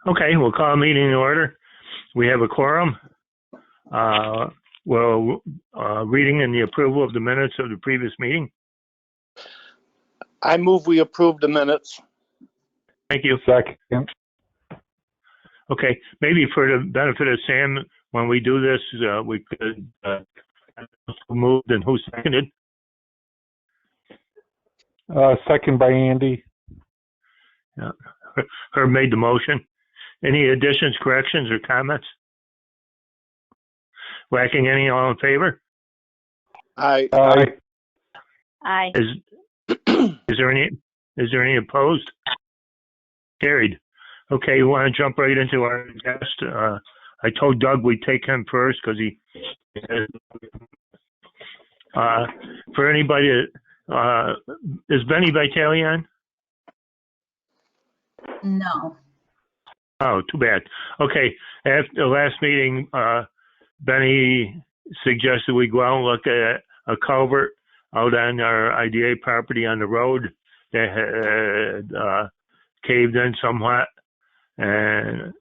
Okay, we'll call a meeting in order. We have a quorum. Reading and the approval of the minutes of the previous meeting. I move we approve the minutes. Thank you. Second. Okay, maybe for the benefit of Sam, when we do this, we could who moved and who seconded. Second by Andy. Yeah. Herb made the motion. Any additions, corrections, or comments? Lacking any, all in favor? Aye. Aye. Is there any opposed? Carried. Okay, you want to jump right into our guest? I told Doug we'd take him first because he. For anybody, is Benny Vitale on? No. Oh, too bad. Okay, after the last meeting, Benny suggested we go out and look at a culvert out on our IDA property on the road that had caved in somewhat. And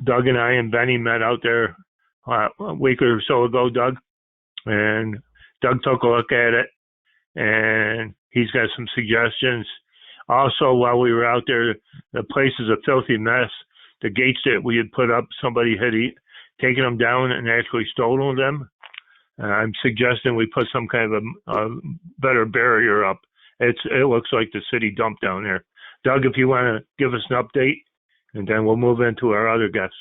Doug and I and Benny met out there a week or so ago, Doug. And Doug took a look at it, and he's got some suggestions. Also, while we were out there, the place is a filthy mess. The gates that we had put up, somebody had taken them down and actually stolen them. I'm suggesting we put some kind of a better barrier up. It looks like the city dump down there. Doug, if you want to give us an update, and then we'll move into our other guests.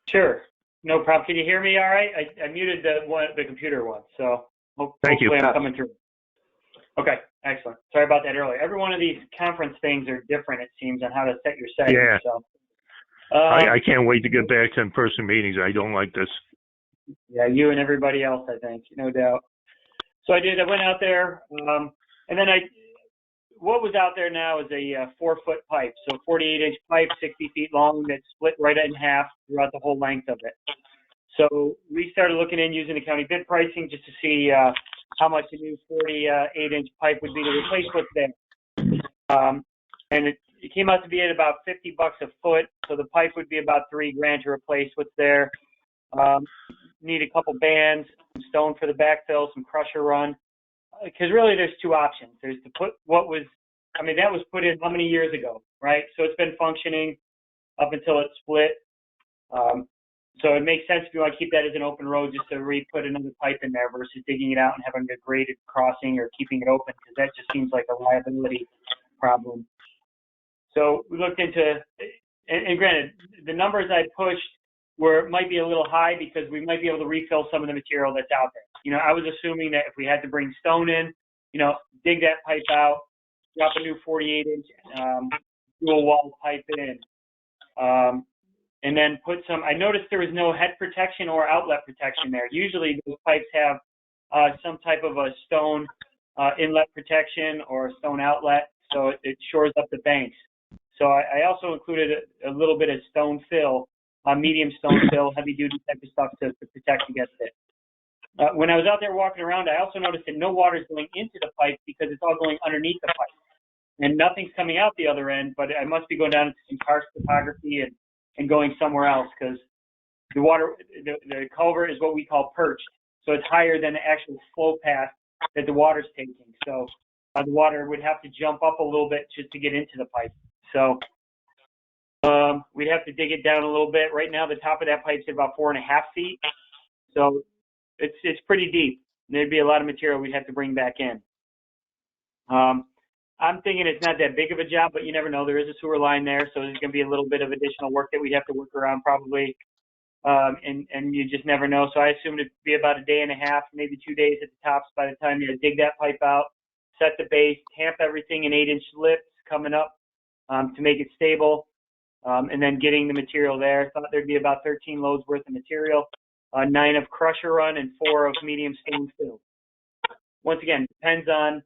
Sure, no problem. Can you hear me all right? I muted the computer once, so Thank you. Hopefully I'm coming through. Okay, excellent. Sorry about that earlier. Every one of these conference things are different, it seems, on how to set your settings. Yeah. So, I can't wait to get back to in-person meetings. I don't like this. Yeah, you and everybody else, I think, no doubt. So I went out there, and then what was out there now is a 4-foot pipe, so 48-inch pipe, 60 feet long, that's split right in half throughout the whole length of it. So we started looking in using the county bid pricing just to see how much a new 48-inch pipe would be to replace what's there. And it came out to be at about $50 a foot, so the pipe would be about $3,000 to replace what's there. Need a couple bands, some stone for the backfill, some crusher run. Because really there's two options. There's to put that was put in how many years ago, right? So it's been functioning up until it split. So it makes sense if you want to keep that as an open road just to re-put another pipe in there versus digging it out and having a graded crossing or keeping it open, because that just seems like a liability problem. So we looked into, and granted, the numbers I pushed might be a little high because we might be able to refill some of the material that's out there. You know, I was assuming that if we had to bring stone in, dig that pipe out, drop a new 48-inch dual wall pipe in, and then put some. I noticed there was no head protection or outlet protection there. Usually those pipes have some type of a stone inlet protection or a stone outlet, so it shores up the banks. So I also included a little bit of stone fill, medium stone fill, heavy duty type of stuff to protect against it. When I was out there walking around, I also noticed that no water is going into the pipe because it's all going underneath the pipe. And nothing's coming out the other end, but I must be going down into some karst topography and going somewhere else, because the water, the culvert is what we call perched. So it's higher than the actual flow path that the water's taking. So the water would have to jump up a little bit just to get into the pipe. So we'd have to dig it down a little bit. Right now, the top of that pipe's at about 4.5 feet. So it's pretty deep. There'd be a lot of material we'd have to bring back in. I'm thinking it's not that big of a job, but you never know. There is a sewer line there, so there's going to be a little bit of additional work that we'd have to work around probably, and you just never know. So I assumed it'd be about a day and a half, maybe 2 days at the tops by the time you dig that pipe out, set the base, tamp everything in 8-inch lips coming up to make it stable, and then getting the material there. I thought there'd be about 13 loads worth of material, 9 of crusher run and 4 of medium stone fill. Once again, depends on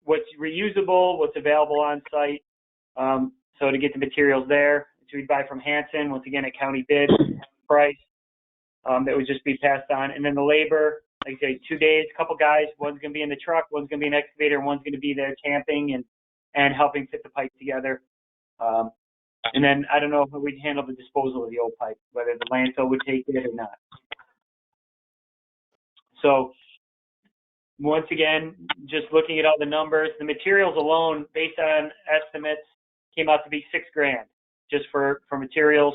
what's reusable, what's available on site. So to get the materials there, which we'd buy from Hanson, once again, a county bid price, that would just be passed on. And then the labor, like I say, 2 days, a couple guys, one's going to be in the truck, one's going to be an excavator, one's going to be there tamping and helping fit the pipe together. And then I don't know how we'd handle the disposal of the old pipe, whether the landfill would take it or not. So once again, just looking at all the numbers, the materials alone, based on estimates, came out to be $6,000 just for materials.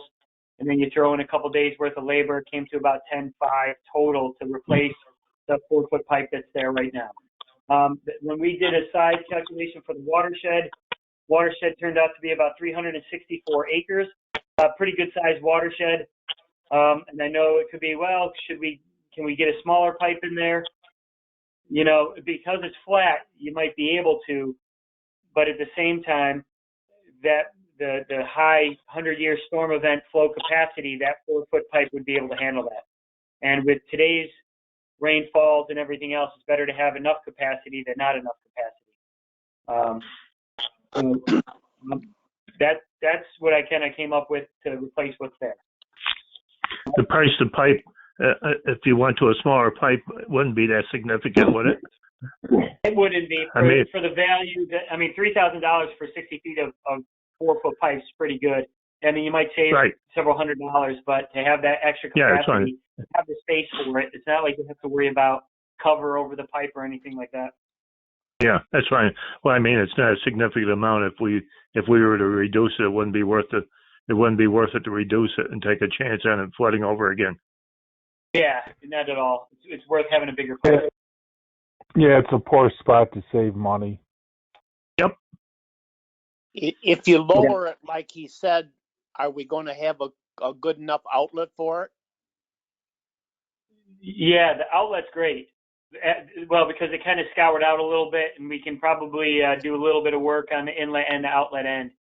And then you throw in a couple days worth of labor, it came to about $10,500 total to replace the 4-foot pipe that's there right now. When we did a size calculation for the watershed turned out to be about 364 acres, a pretty good sized watershed. And I know it could be, well, can we get a smaller pipe in there? You know, because it's flat, you might be able to, but at the same time, that the high 100-year storm event flow capacity, that 4-foot pipe would be able to handle that. And with today's rainfalls and everything else, it's better to have enough capacity than not enough capacity. That's what I kind of came up with to replace what's there. The price of pipe, if you went to a smaller pipe, wouldn't be that significant, would it? It wouldn't be for the value that, I mean, $3,000 for 60 feet of 4-foot pipes is pretty good. I mean, you might save several $100s, but to have that extra capacity, have the space for it, it's not like you have to worry about cover over the pipe or anything like that. Yeah, that's fine. Well, I mean, it's not a significant amount. If we were to reduce it, it wouldn't be worth it. It wouldn't be worth it to reduce it and take a chance on it flooding over again. Yeah, not at all. It's worth having a bigger pipe. Yeah, it's a poor spot to save money. Yep. If you lower it, like he said, are we going to have a good enough outlet for it? Yeah, the outlet's great. Well, because it kind of scoured out a little bit, and we can probably do a little bit of work on the inlet and the outlet end,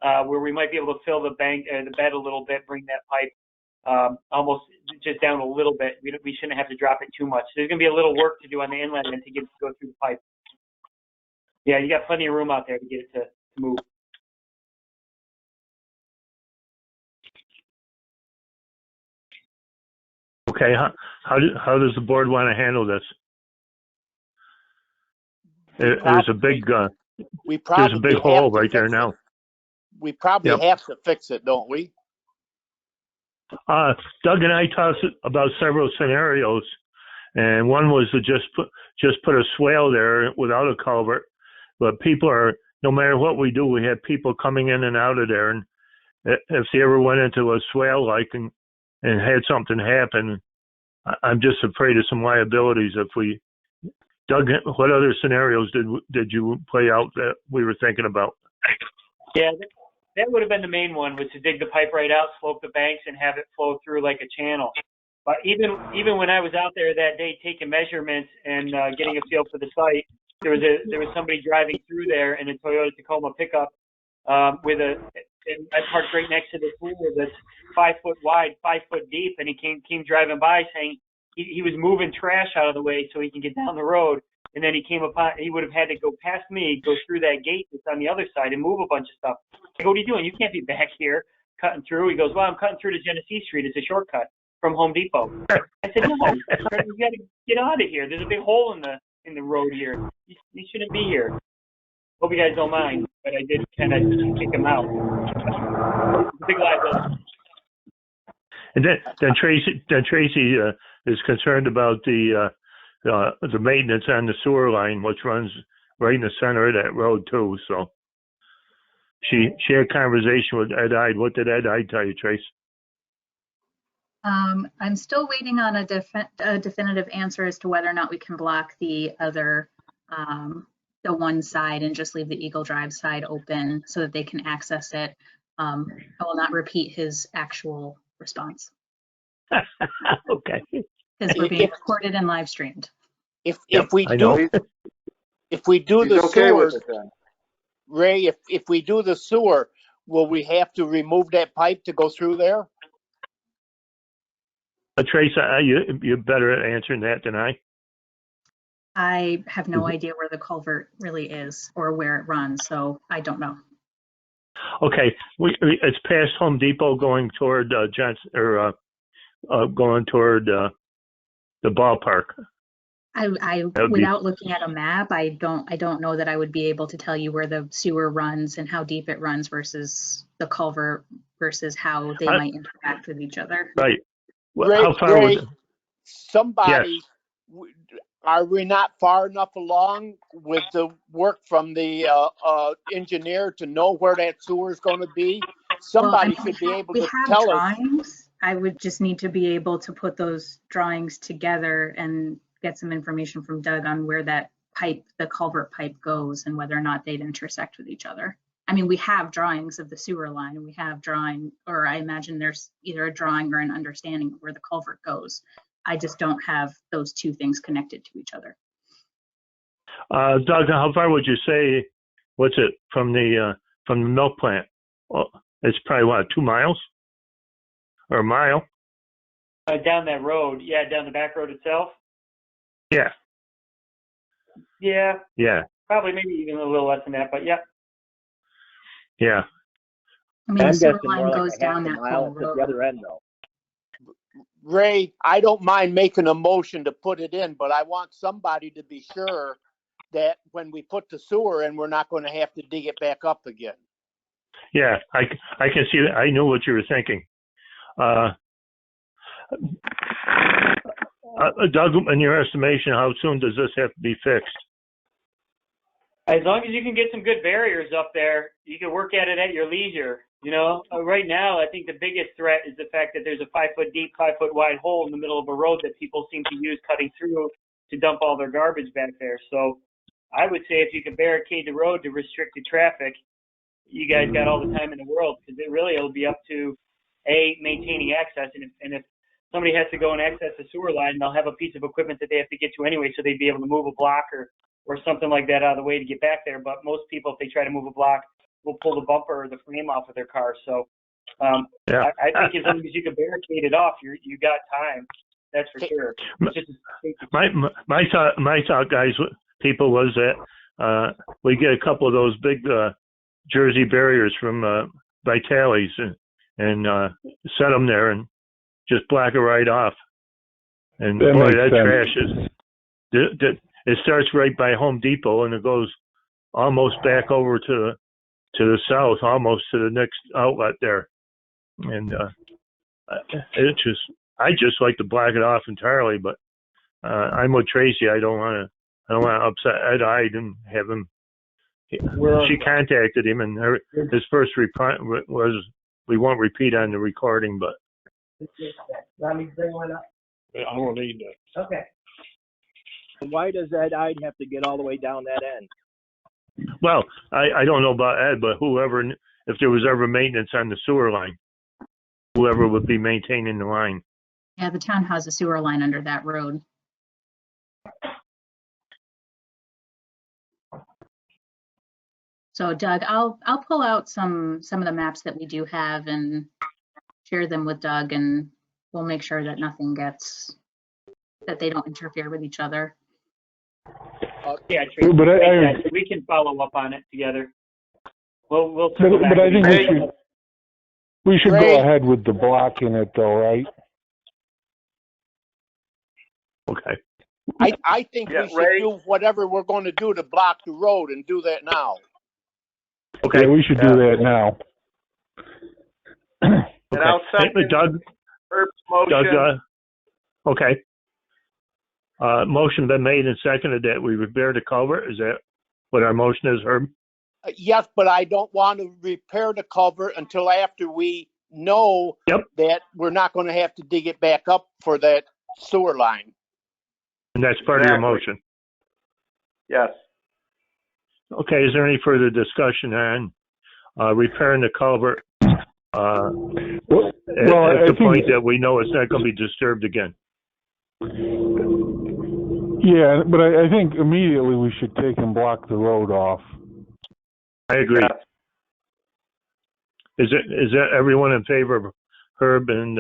where we might be able to fill the bed a little bit, bring that pipe almost just down a little bit. We shouldn't have to drop it too much. There's going to be a little work to do on the inlet end to get it to go through the pipe. Yeah, you got plenty of room out there to get it to move. Okay, how does the board want to handle this? There's a big hole right there now. We probably have to fix it, don't we? Doug and I talked about several scenarios, and one was to just put a swale there without a culvert. But people are, no matter what we do, we have people coming in and out of there, and if they ever went into a swale and had something happen, I'm just afraid of some liabilities if we. Doug, what other scenarios did you play out that we were thinking about? Yeah, that would have been the main one, was to dig the pipe right out, slope the banks, and have it flow through like a channel. But even when I was out there that day taking measurements and getting a feel for the site, there was somebody driving through there in a Toyota Tacoma pickup and I parked right next to the pool that's 5 foot wide, 5 foot deep, and he came driving by saying he was moving trash out of the way so he can get down the road. And then he would have had to go past me, go through that gate that's on the other side and move a bunch of stuff. I go, what are you doing? You can't be back here cutting through. He goes, well, I'm cutting through to Genesee Street. It's a shortcut from Home Depot. I said, no, you got to get out of here. There's a big hole in the road here. You shouldn't be here. Hope you guys don't mind, but I did kind of kick him out. It's a big liability. And then Tracy is concerned about the maintenance on the sewer line, which runs right in the center of that road too. So she had a conversation with Ed Ide. What did Ed Ide tell you, Trace? I'm still waiting on a definitive answer as to whether or not we can block the other, the one side and just leave the Eagle Drive side open so that they can access it. I will not repeat his actual response. Okay. Because we're being recorded and live streamed. If we do the sewer, Ray, if we do the sewer, will we have to remove that pipe to go through there? Trace, you're better at answering that than I. I have no idea where the culvert really is or where it runs, so I don't know. Okay, it's past Home Depot going toward Johnson, or going toward the ballpark. That would be, without looking at a map, I don't know that I would be able to tell you where the sewer runs and how deep it runs versus the culvert versus how they might interact with each other. right. Well, Ray, how far Ray, would, somebody, yes. are we not far enough along with the work from the engineer to know where that sewer is going to be? Somebody should be able we to have tell us. drawings. I would just need to be able to put those drawings together and get some information from Doug on where that pipe, the culvert pipe goes and whether or not they'd intersect with each other. I mean, we have drawings of the sewer line. We have drawing, or I imagine there's either a drawing or an understanding of where the culvert goes. I just don't have those two things connected to each other. Doug, how far would you say, what's it, from the milk plant? Well, it's probably, what, 2 miles? Or a mile? Down that road, yeah, down the back road itself. Yeah. Yeah, Yeah. probably maybe even a little less than that, but yeah. Yeah. I mean, I'm the sewer guessing line more like goes a half down a that mile whole to the road. other end, though. Ray, I don't mind making a motion to put it in, but I want somebody to be sure that when we put the sewer in, we're not going to have to dig it back up again. Yeah. I can see that. I knew what you were thinking. Doug, in your estimation, how soon does this have to be fixed? As long as you can get some good barriers up there, you can work at it at your leisure. You know, right now, I think the biggest threat is the fact that there's a 5-foot deep, 5-foot wide hole in the middle of a road that people seem to use cutting through to dump all their garbage back there. So I would say if you could barricade the road to restrict the traffic, you guys got all the time in the world, because it'll be up to maintaining access. And if somebody has to go and access the sewer line, they'll have a piece of equipment that they have to get to anyway, so they'd be able to move a block or something like that out of the way to get back there. But most people, if they try to move a block, will pull the bumper or the frame off of their car. So Yeah. I think as long as you can barricade it off, you got time. That's for sure. My thought, guys, people, was that we get a couple of those big Jersey barriers from Vitale's and set them there and just black it right off. And That boy, makes that sense. trash is. It starts right by Home Depot and it goes almost back over to the south, almost to the next outlet there. And I just like to black it off entirely. But I'm with Tracy. I don't want to upset Ed Hyde and have him. She contacted him, and his first reply was, "We won't repeat on the recording." But Let me bring one up. I won't need that. Okay. Why does Ed Hyde have to get all the way down that end? Well, I don't know about Ed, but if there was ever maintenance on the sewer line, whoever would be maintaining the line. Yeah, the town has a sewer line under that road. So Doug, I'll pull out some of the maps that we do have and share them with Doug, and we'll make sure that that they don't interfere with each other. Yeah, Tracy, But we can follow up on it together. We'll but I think we should Ray? go ahead with the blocking it, though, right? Okay. I think we should do whatever we're going to do to block the road and do that now. Okay. Yeah, we should do that now. And I'll second Doug. Herb's motion. Doug. Okay. Motion been made and seconded that we repair the culvert. Is that what our motion is, Herb? Yes, but I don't want to repair the culvert until after we know that we're not going to have to dig it back up for that sewer line. And that's part of your motion. Yes. Okay. Is there any further discussion on repairing the culvert at the point that we know it's not going to be disturbed again? Yeah, but I think immediately we should take and block the road off. I agree. Yeah. Is that everyone in favor of Herb and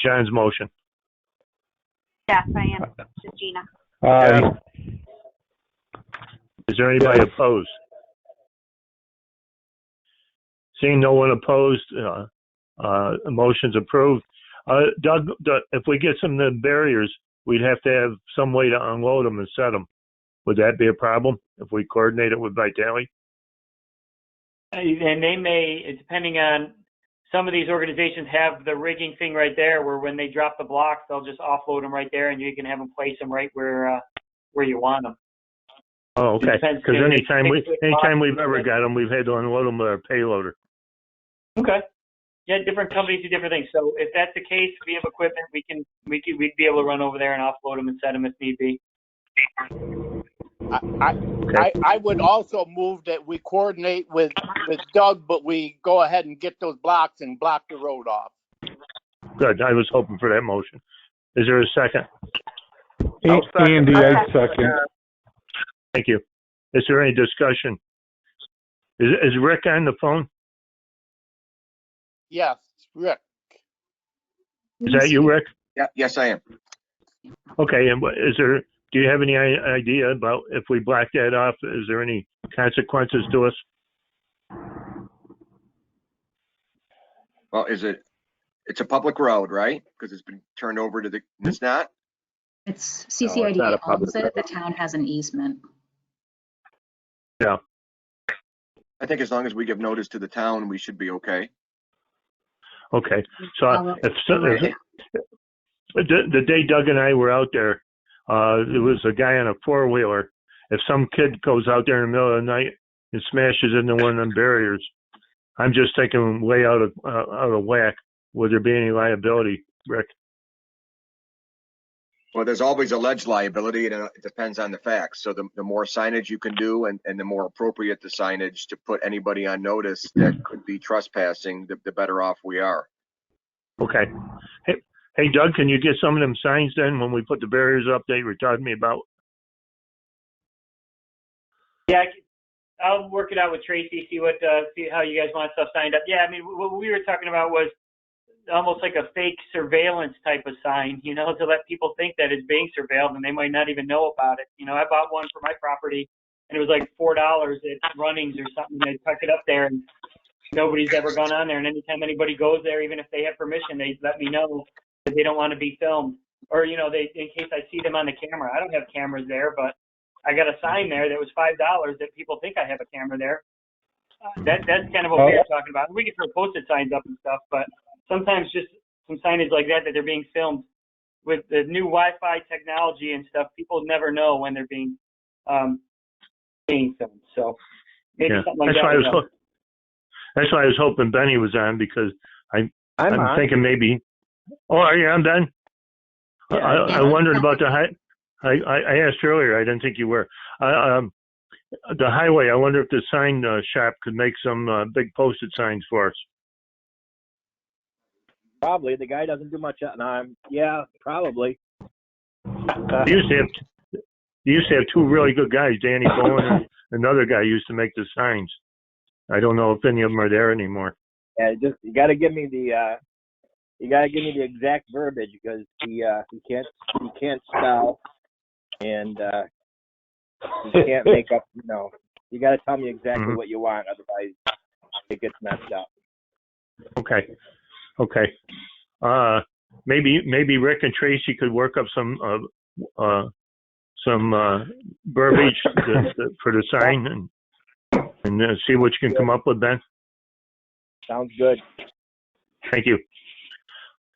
John's motion? Yes, I am. This is Gina. Is there anybody opposed? Seeing no one opposed, motion's approved. Doug, if we get some of the barriers, we'd have to have some way to unload them and set them. Would that be a problem if we coordinate it with Vitale? And they may, depending on, some of these organizations have the rigging thing right there where when they drop the blocks, they'll just offload them right there and you can have them place them right where you want them. Oh, okay. Because anytime we've ever got them, we've had to unload them with our payloader. Okay. Yeah, different companies do different things. So if that's the case, we have equipment, we'd be able to run over there and offload them and set them if need be. I would also move that we coordinate with Doug, but we go ahead and get those blocks and block the road off. Good. I was hoping for that motion. Is there a second? Andy, I'd second. Thank you. Is there any discussion? Is Rick on the phone? Yes, Rick. Is that you, Rick? Yeah, yes, I am. Okay. And do you have any idea about if we block that off, is there any consequences to us? Well, it's a public road, right? Because it's been turned over to it's not? It's CCIDA owns it. The town has an easement. Yeah. I think as long as we give notice to the town, we should be okay. Okay. So the day Doug and I were out there, there was a guy on a four-wheeler. If some kid goes out there in the middle of the night and smashes into one of them barriers, I'm just taking way out of whack. Would there be any liability, Rick? Well, there's always alleged liability, and it depends on the facts. So the more signage you can do and the more appropriate the signage to put anybody on notice that could be trespassing, the better off we are. Okay. Hey, Doug, can you get some of them signs then when we put the barriers up that you were talking to me about? Yeah, I'll work it out with Tracy, see how you guys want stuff signed up. Yeah, I mean, what we were talking about was almost like a fake surveillance type of sign, to let people think that it's being surveilled and they might not even know about it. I bought one for my property and it was like $4 at Runnings or something. They tuck it up there and nobody's ever gone on there. And anytime anybody goes there, even if they have permission, they let me know that they don't want to be filmed. Or, in case I see them on the camera. I don't have cameras there, but I got a sign there that was $5 that people think I have a camera there. That's kind of what we were talking about. We can throw posted signs up and stuff, but sometimes just some signage like that they're being filmed. With the new Wi-Fi technology and stuff, people never know when they're being filmed. So maybe something like that. That's why I was hoping Benny was on, because I'm thinking maybe. Oh, are you on, Ben? Yeah, I wondered about the high. I asked earlier. I didn't think you were. The highway. I wonder if the sign shop could make some big posted signs for us. Probably. The guy doesn't do much. Yeah, probably. You used to have two really good guys, Danny Bowen and another guy used to make the signs. I don't know if any of them are there anymore. Yeah, you got to give me the exact verbiage, because he can't spell, and he can't make up. You got to tell me exactly what you want, otherwise it gets messed up. Okay. Maybe Rick and Tracy could work up some verbiage for the sign and see what you can come up with, Ben. Sounds good. Thank you.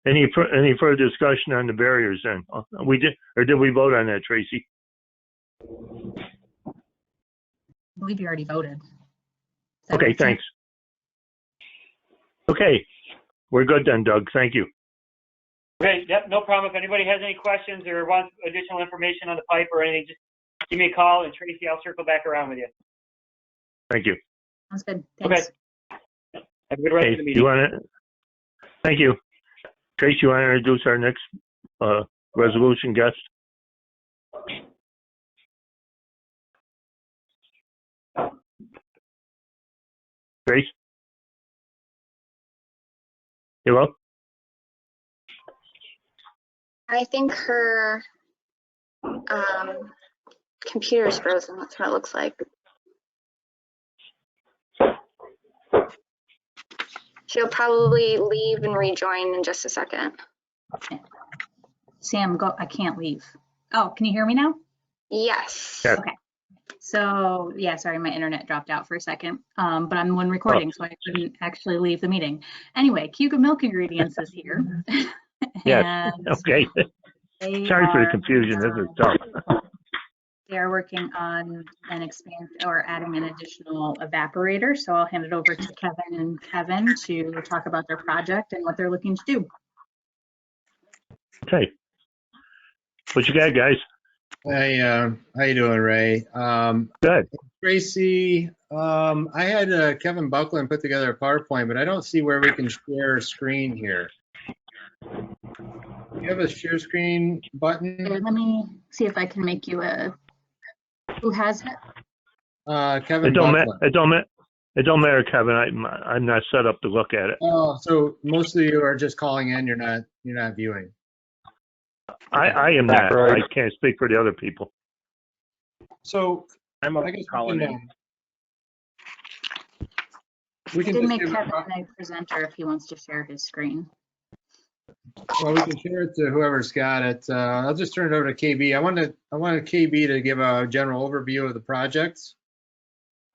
Any further discussion on the barriers then? We did, or did we vote on that, Tracy? I believe you already voted. Okay, thanks. Okay, we're good then, Doug. Thank you. Okay, yep, no problem. If anybody has any questions or wants additional information on the pipe or anything, just give me a call, and Tracy, I'll circle back around with you. Thank you. Sounds good. Thanks. Okay. Have a good rest of the meeting. Thank you. Tracy, you want to introduce our next resolution guest? Grace? Hello? I think her computer's frozen. That's what it looks like. She'll probably leave and rejoin in just a second. Sam, go. I can't leave. Oh, can you hear me now? Yes. Yeah. Okay. So yeah, sorry, my internet dropped out for a second. But I'm one recording, so I couldn't actually leave the meeting. Anyway, Cayuga Milk Ingredients is here. Yes. And Okay. they Sorry for the are, confusion. This is tough. they are working on an expand or adding an additional evaporator. So I'll hand it over to Kevin and Kevin to talk about their project and what they're looking to do. Okay. What you got, guys? Hey, how you doing, Ray? Good. Tracy, I had Kevin Buckland put together a PowerPoint, but I don't see where we can share screen here. Do you have a share screen Here, button? let me see if I can make you a, who has it? Kevin It don't Buckland. It don't matter, Kevin. I'm not set up to look at it. Oh, so most of you are just calling in. You're not viewing. I am not. Right. I can't speak for the other people. So I'm I guess calling in. We I can did just make give, Kevin a presenter if he wants to share his screen. well, we can share it to whoever's got it. I'll just turn it over to KB. I wanted KB to give a general overview of the project.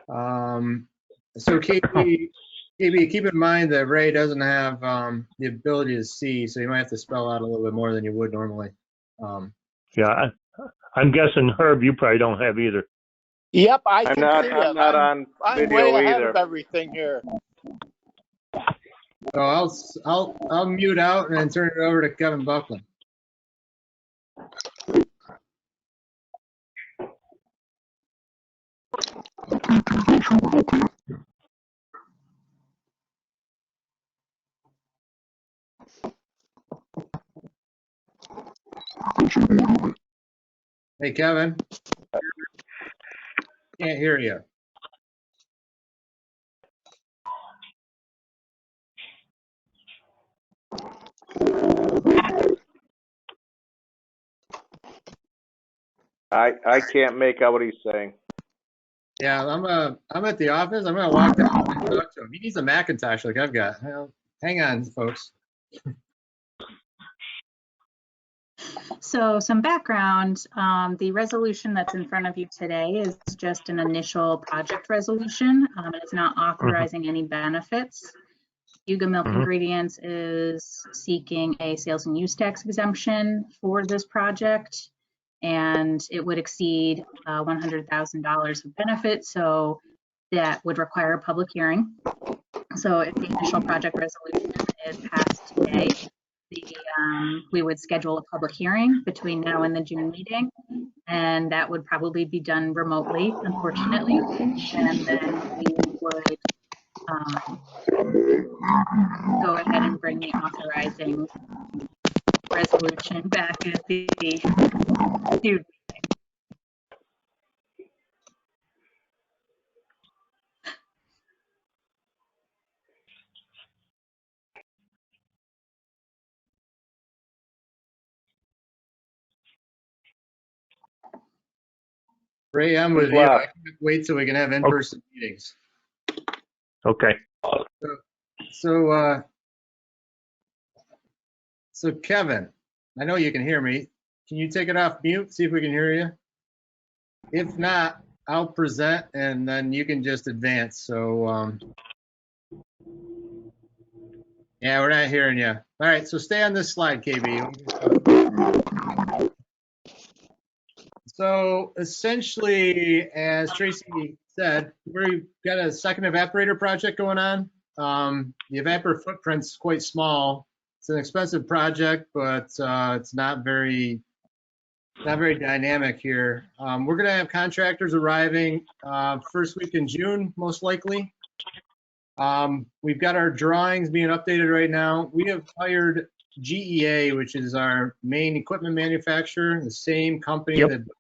So KB, keep in mind that Ray doesn't have the ability to see, so you might have to spell out a little bit more than you would normally. Yeah, I'm guessing, Herb, you probably don't have either. Yep, I I'm can not, see I'm it. not on I'm way video ahead either. of everything here. So I'll mute out and then turn it over to Kevin Buckland. Hey, Kevin. Can't hear you. I can't make out what he's saying. Yeah, I'm at the office. I'm gonna walk down and talk to him. He needs a Macintosh like I've got. Hang on, folks. So some background, the resolution that's in front of you today is just an initial project resolution. It's not authorizing any benefits. Cayuga Milk Ingredients is seeking a sales and use tax exemption for this project, and it would exceed $100,000 of benefit, so that would require a public hearing. So if the initial project resolution is passed today, we would schedule a public hearing between now and the June meeting, and that would probably be done remotely, unfortunately, and then we would go ahead and bring the authorizing resolution back at the June. Ray, I'm with you. I can't wait till we can have in-person meetings. Okay. So Kevin, I know you can hear me. Can you take it off mute? See if we can hear you. If not, I'll present and then you can just advance. So yeah, we're not hearing you. All right, so stay on this slide, KB. So essentially, as Tracy said, we've got a second evaporator project going on. The evaporator footprint's quite small. It's an expensive project, but it's not very dynamic here. We're gonna have contractors arriving first week in June, most likely. We've got our drawings being updated right now. We have hired GEA, which is our main equipment manufacturer, the same company that the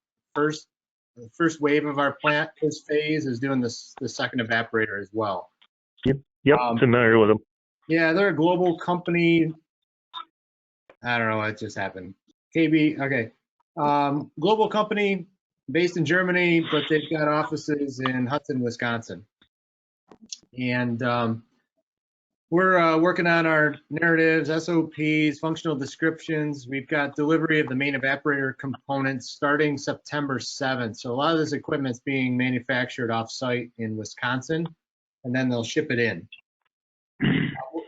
first wave of our plant, this phase, is doing the second evaporator as well. Yep, familiar with them. Yeah, they're a global company. I don't know what just happened. KB, okay. Global company based in Germany, but they've got offices in Hudson, Wisconsin. And We're working on our narratives, SOPs, functional descriptions. We've got delivery of the main evaporator components starting September 7th. So a lot of this equipment's being manufactured off-site in Wisconsin, and then they'll ship it in.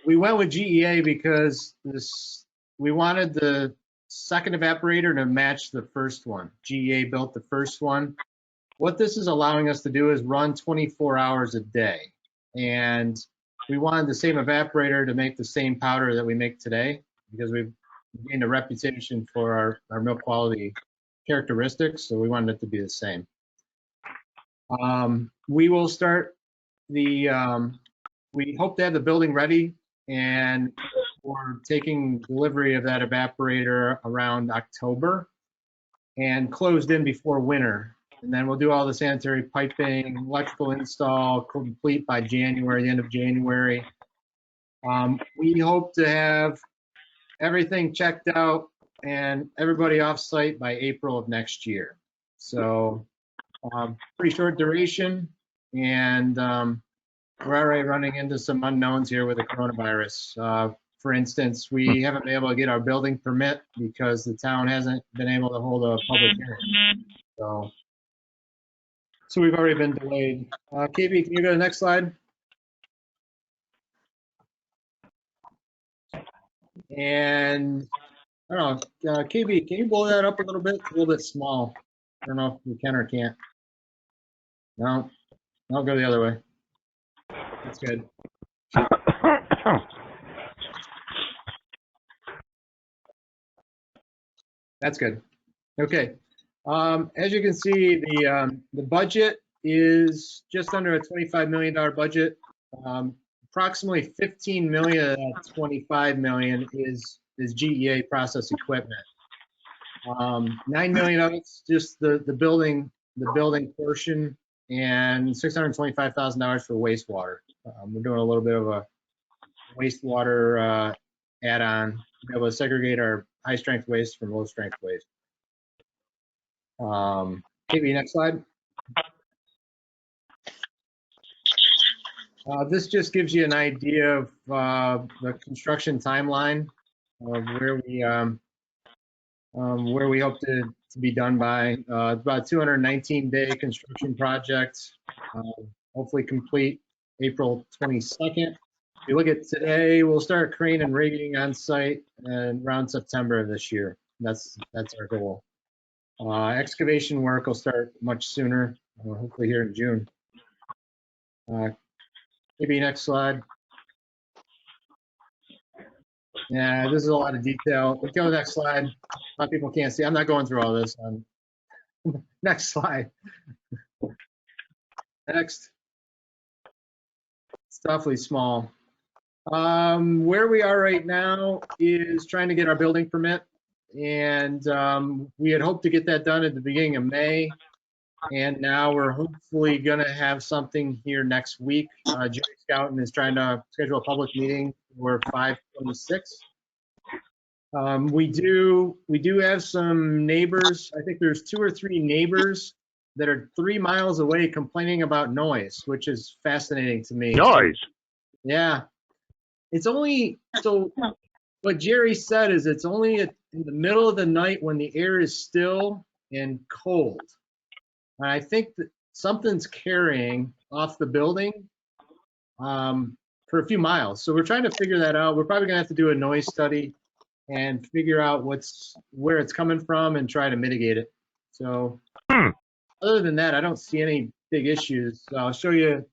We went with GEA because we wanted the second evaporator to match the first one. GEA built the first one. What this is allowing us to do is run 24 hours a day. And we wanted the same evaporator to make the same powder that we make today, because we've gained a reputation for our milk quality characteristics, so we wanted it to be the same. We will start we hope to have the building ready, and we're taking delivery of that evaporator around October and closed in before winter. And then we'll do all the sanitary piping, electrical install complete by January, the end of January. We hope to have everything checked out and everybody off site by April of next year. So pretty short duration, and we're already running into some unknowns here with the coronavirus. For instance, we haven't been able to get our building permit because the town hasn't been able to hold a public hearing. So we've already been delayed. KB, can you go to the next slide? And I don't know, KB, can you blow that up a little bit? It's a little bit small. I don't know if you can or can't. No, I'll go the other way. That's good. That's good. Okay. As you can see, the budget is just under a $25 million budget. Approximately 15 million of that 25 million is GEA process equipment. 9 million of it's just the building portion, and $625,000 for wastewater. We're doing a little bit of a wastewater add-on to be able to segregate our high strength waste from low strength waste. Maybe next slide. This just gives you an idea of the construction timeline of where we hope to be done by. It's about a 219-day construction project, hopefully complete April 22nd. If you look at today, we'll start crane and rigging on site around September of this year. That's our goal. Excavation work will start much sooner, hopefully here in June. Maybe next slide. Yeah, this is a lot of detail. Let's go to the next slide. A lot of people can't see. I'm not going through all this. Next slide. Next. It's awfully small. Where we are right now is trying to get our building permit, and we had hoped to get that done at the beginning of May, and now we're hopefully gonna have something here next week. Jerry Scouten is trying to schedule a public meeting for 5/26. We do have some neighbors. I think there's 2 or 3 neighbors that are 3 miles away complaining about noise, which is fascinating to me. Noise. Yeah. It's only, so what Jerry said is it's only in the middle of the night when the air is still and cold. And I think that something's carrying off the building for a few miles. So we're trying to figure that out. We're probably gonna have to do a noise study and figure out where it's coming from and try to mitigate it. So other than that, I don't see any big issues. So I'll show you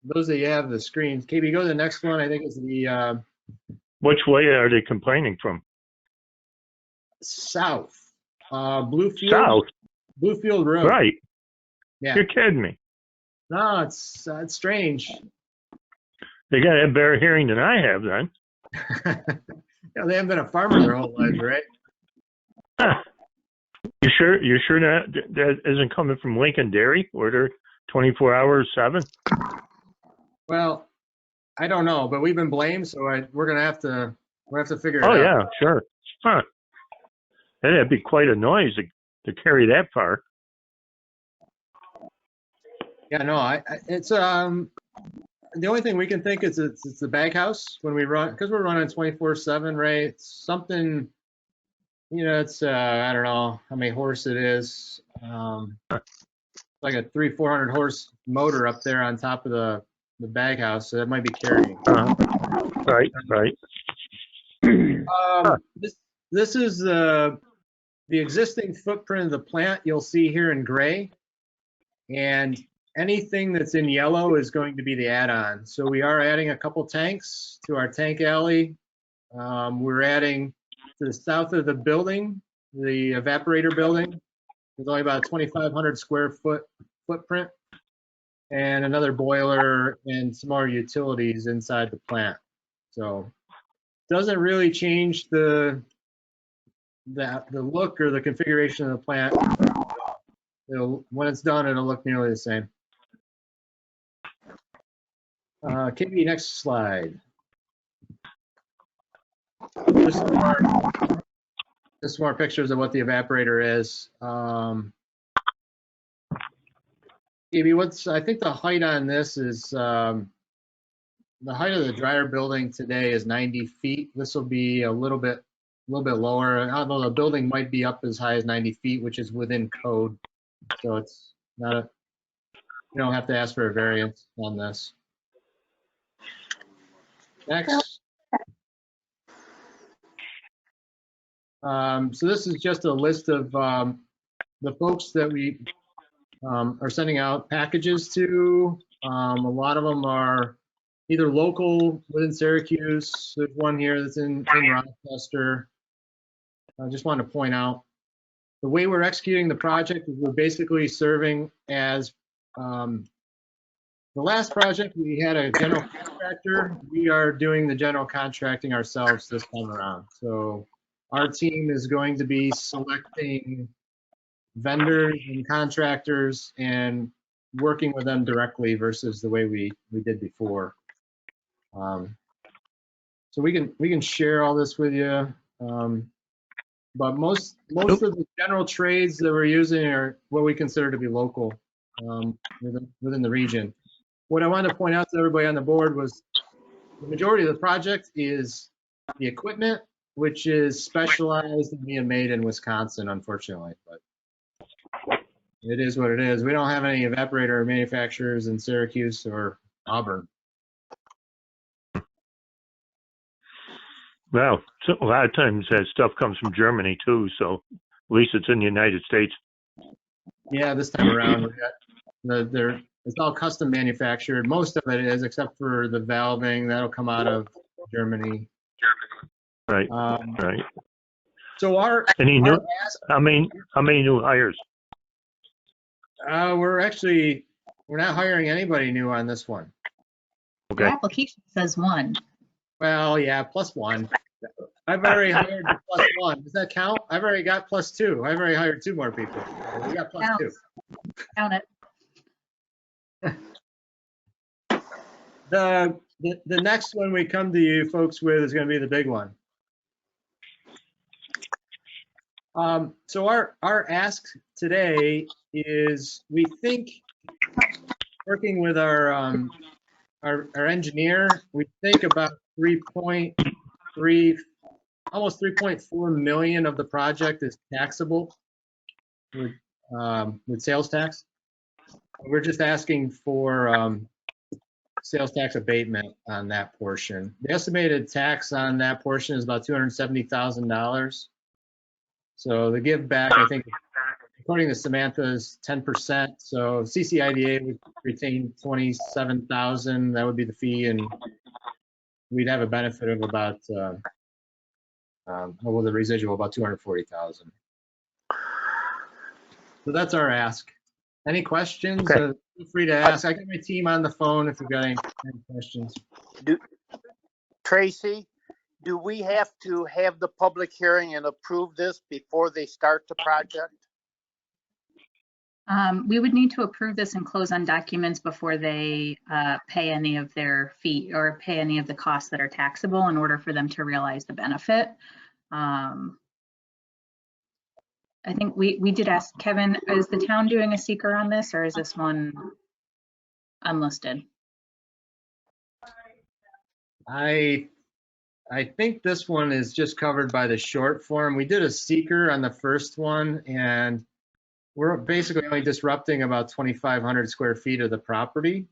those that you have the screens. KB, go to the next one. I think it's the Which way are they complaining from? south. Bluefield. South. Bluefield Road. Right. Yeah. You're kidding me. No, it's strange. They got a better hearing than I have then. Yeah, they haven't been a farmer their whole lives, right? Huh. You sure that isn't coming from Lincoln Dairy, where they're 24 hours 7? Well, I don't know, but we've been blamed, so we're gonna have to figure it out. Oh yeah, sure. Huh. That'd be quite a noise to carry that far. Yeah, no, it's the only thing we can think is it's the baghouse when we run, because we're running 24/7, right? It's something, it's I don't know how many horse it is. Like a 300-400 horse motor up there on top of the baghouse, so that might be carrying. Right. This is the existing footprint of the plant you'll see here in gray, and anything that's in yellow is going to be the add-on. So we are adding a couple tanks to our tank alley. We're adding to the south of the building, the evaporator building. There's only about a 2,500 square foot footprint, and another boiler and some more utilities inside the plant. So doesn't really change the look or the configuration of the plant. When it's done, it'll look nearly the same. KB, next slide. Just more pictures of what the evaporator is. KB, I think the height on this is, the height of the dryer building today is 90 feet. This will be a little bit lower. Although the building might be up as high as 90 feet, which is within code. So it's not you don't have to ask for a variance on this. Next. So this is just a list of the folks that we are sending out packages to. A lot of them are either local within Syracuse. There's one here that's in Rochester. I just want to point out the way we're executing the project is we're basically serving as the last project we had a general contractor. We are doing the general contracting ourselves this time around. So our team is going to be selecting vendors and contractors and working with them directly versus the way we did before. So we can share all this with you. But most of the general trades that we're using are what we consider to be local within the region. What I wanted to point out to everybody on the board was the majority of the project is the equipment, which is specialized and being made in Wisconsin, unfortunately. But it is what it is. We don't have any evaporator manufacturers in Syracuse or Auburn. Well, so a lot of times that stuff comes from Germany too, so at least it's in the United States. Yeah, this time around we got it's all custom manufactured. Most of it is, except for the valving that'll come out of Germany. Right. Right. So how many new hires? We're not hiring anybody new on this one. Okay. The application says 1. Well, yeah, +1. I've already hired +1. Does that count? I've already got +2. I've already hired 2 more people. We got +2. Count it. The next one we come to you folks with is going to be the big one. So our ask today is, we think, working with our engineer, we think about almost 3.4 million of the project is taxable with sales tax. We're just asking for sales tax abatement on that portion. The estimated tax on that portion is about $270,000. So the give back, I think, according to Samantha, is 10%. So CCIDA would retain $27,000. That would be the fee, and we'd have a benefit of about, the residual about $240,000. So that's our ask. Any questions? Okay. Feel free to ask. I got my team on the phone if you've got any questions. Tracy, do we have to have the public hearing and approve this before they start the project? We would need to approve this and close on documents before they pay any of their fee or pay any of the costs that are taxable in order for them to realize the benefit. I think we did ask Kevin, is the town doing a seeker on this, or is this one unlisted? I think this one is just covered by the short form. We did a seeker on the first one, and we're basically only disrupting about 2,500 square feet of the property. Okay,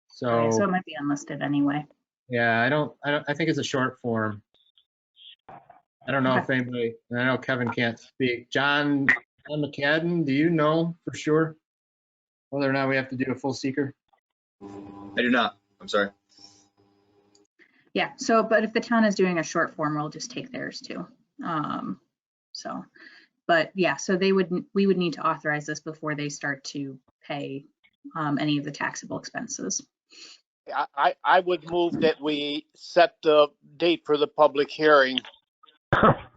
so So it might be unlisted anyway. yeah, I think it's a short form. I don't know if anybody, I know Kevin can't speak. John McCadden, do you know for sure whether or not we have to do a full seeker? I do not. I'm sorry. Yeah, so, but if the town is doing a short form, we'll just take theirs too. So, but yeah, so we would need to authorize this before they start to pay any of the taxable expenses. I would move that we set the date for the public hearing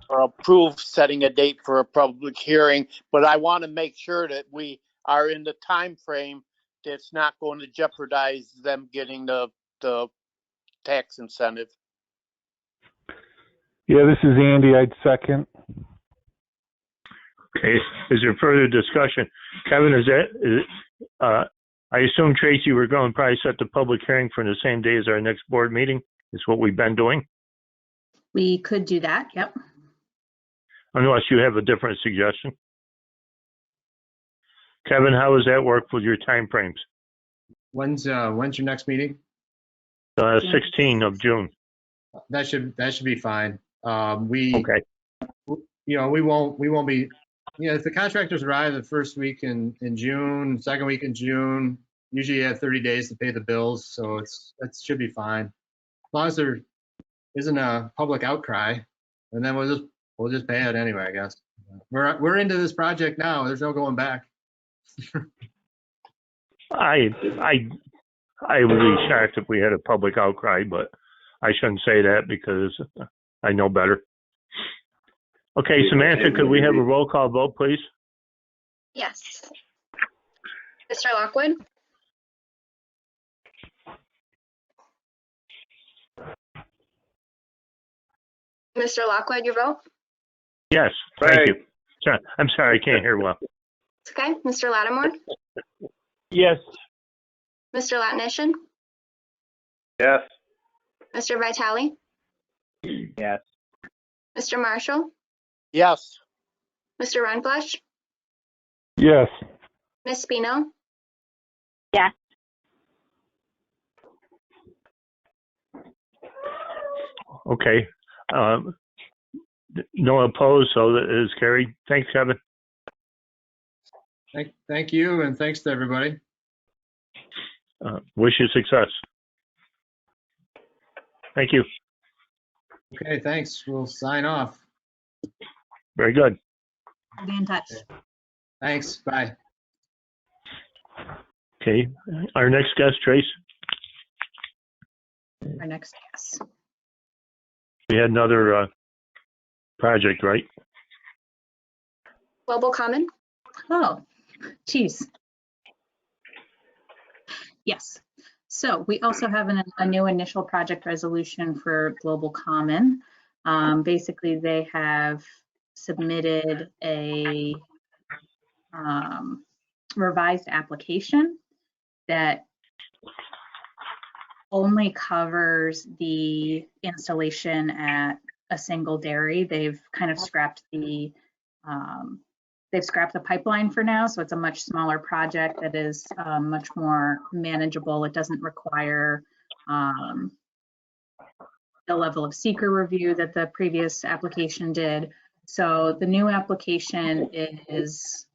or approve setting a date for a public hearing, but I want to make sure that we are in the time frame that's not going to jeopardize them getting the tax incentive. Yeah, this is Andy. I'd second. Okay, is there further discussion? Kevin, I assume, Tracy, we're going to probably set the public hearing for the same day as our next board meeting, is what we've been doing, We could do that, yep. unless you have a different suggestion. Kevin, how does that work with your time frames? When's your next meeting? 16 of June. That should be fine. Okay. We won't be, if the contractors arrive the first week in June, second week in June, usually you have 30 days to pay the bills, so it should be fine. As long as there isn't a public outcry, and then we'll just pay it anyway, I guess. We're into this project now. There's no going back. I would be shocked if we had a public outcry, but I shouldn't say that because I know better. Okay, Samantha, could we have a roll call vote, please? Yes. Mr. Lockwood? Mr. Lockwood, your vote? Yes, thank you. I'm sorry, I can't hear well. It's okay. Mr. Lattimore? Yes. Mr. Latnishin? Yes. Mr. Vitale? Yes. Mr. Marshall? Yes. Mr. Rundfleisch? Yes. Ms. Spino? Yes. Okay. No opposed, so that is carried. Thanks, Kevin. Thank you, and thanks to everybody. Wish you success. Thank you. Okay, thanks. We'll sign off. Very good. We'll be in touch. Thanks. Bye. Okay, our next guest, Trace. Our next guest. We had another project, right? Global Common? Oh, geez. Yes. So we also have a new initial project resolution for Global Common. Basically, they have submitted a revised application that only covers the installation at a single dairy. They've kind of scrapped the pipeline for now, so it's a much smaller project that is much more manageable. It doesn't require the level of seeker review that the previous application did. So the new application is,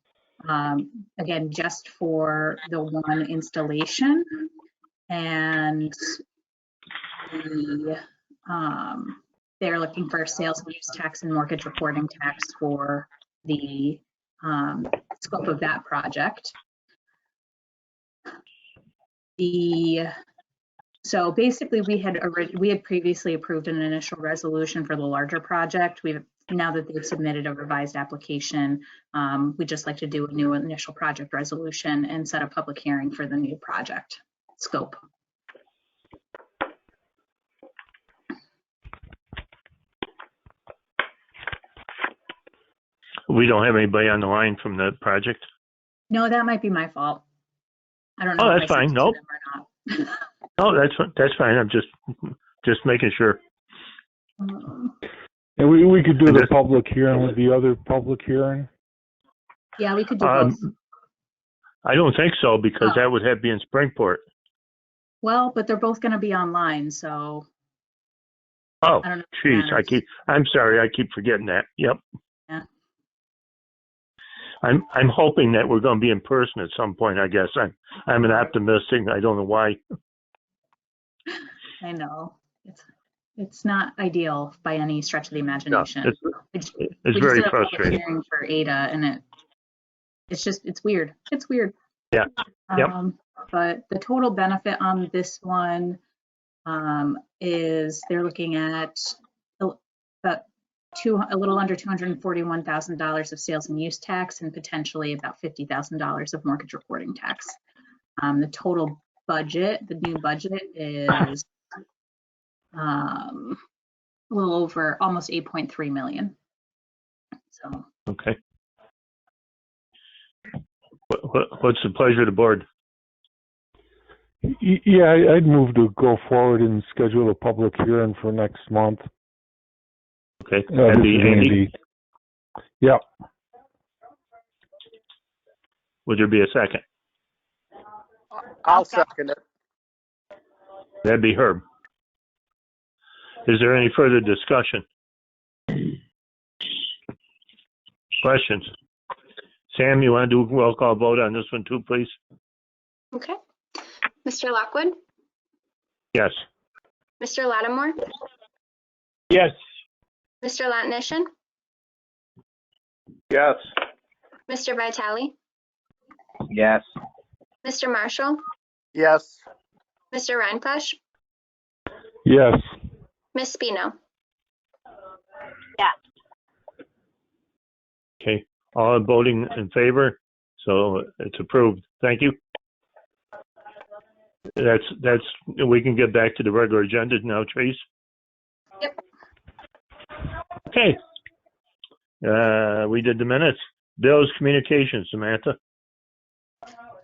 again, just for the one installation, and they're looking for sales and use tax and mortgage reporting tax for the scope of that project. So basically, we had previously approved an initial resolution for the larger project. Now that they've submitted a revised application, we'd just like to do a new initial project resolution and set a public hearing for the new project scope. We don't have anybody on the line from the project. No, that might be my fault. I don't know. Oh, that's fine. Nope. Or not. Oh, that's fine. I'm just just making sure. Um, And we could do And the this- public hearing with the other public hearing? Yeah, we could do both. I don't think so, because Oh. that would have to be in Springport. Well, but they're both going to be online, so Oh, I don't know if it geez, matters. I'm sorry, I keep forgetting that. Yep. Yeah. I'm hoping that we're going to be in person at some point, I guess. I'm an optimistic. I don't know why. I know. It's not ideal by any stretch of the No, imagination. it's We very just did a public frustrating. hearing for Ada, and it's weird. It's weird. Yeah. Yep. But the total benefit on this one is they're looking at about a little under $241,000 of sales and use tax and potentially about $50,000 of mortgage reporting tax. The total budget, the new budget, is a little over almost 8.3 million. So Okay. What's the pleasure of the board? Yeah, I'd move to go forward and schedule a public hearing for next month. Okay. This That'd be is Andy. Yep. Would there be a second? I'll second it. That'd be Herb. Is there any further discussion? Questions? Sam, you want to do a roll call vote on this one too, please? Okay. Mr. Lockwood, Yes. Mr. Lattimore, Yes. Mr. Latnishin, Yes. Mr. Vitale, Yes. Mr. Marshall, Yes. Mr. Rindfleisch, Yes. Ms. Spino. Yeah. Okay. All voting in favor, so it's approved. Thank you. That's we can get back to the regular agenda now, Trace. Yep. Okay. We did the minutes. Bills, communications, Samantha.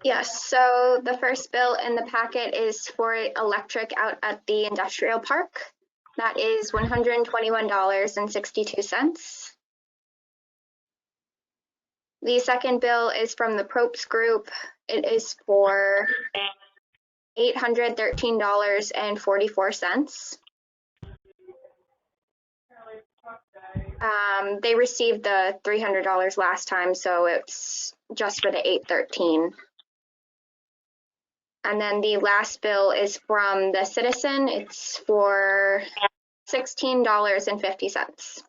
Yes, so the first bill in the packet is for electric out at the industrial park. That is $121.62. The second bill is from the Propes Group. It is for $813.44. They received the $300 last time, so it's just for the $813. And then the last bill is from the Citizen. It's for $16.50.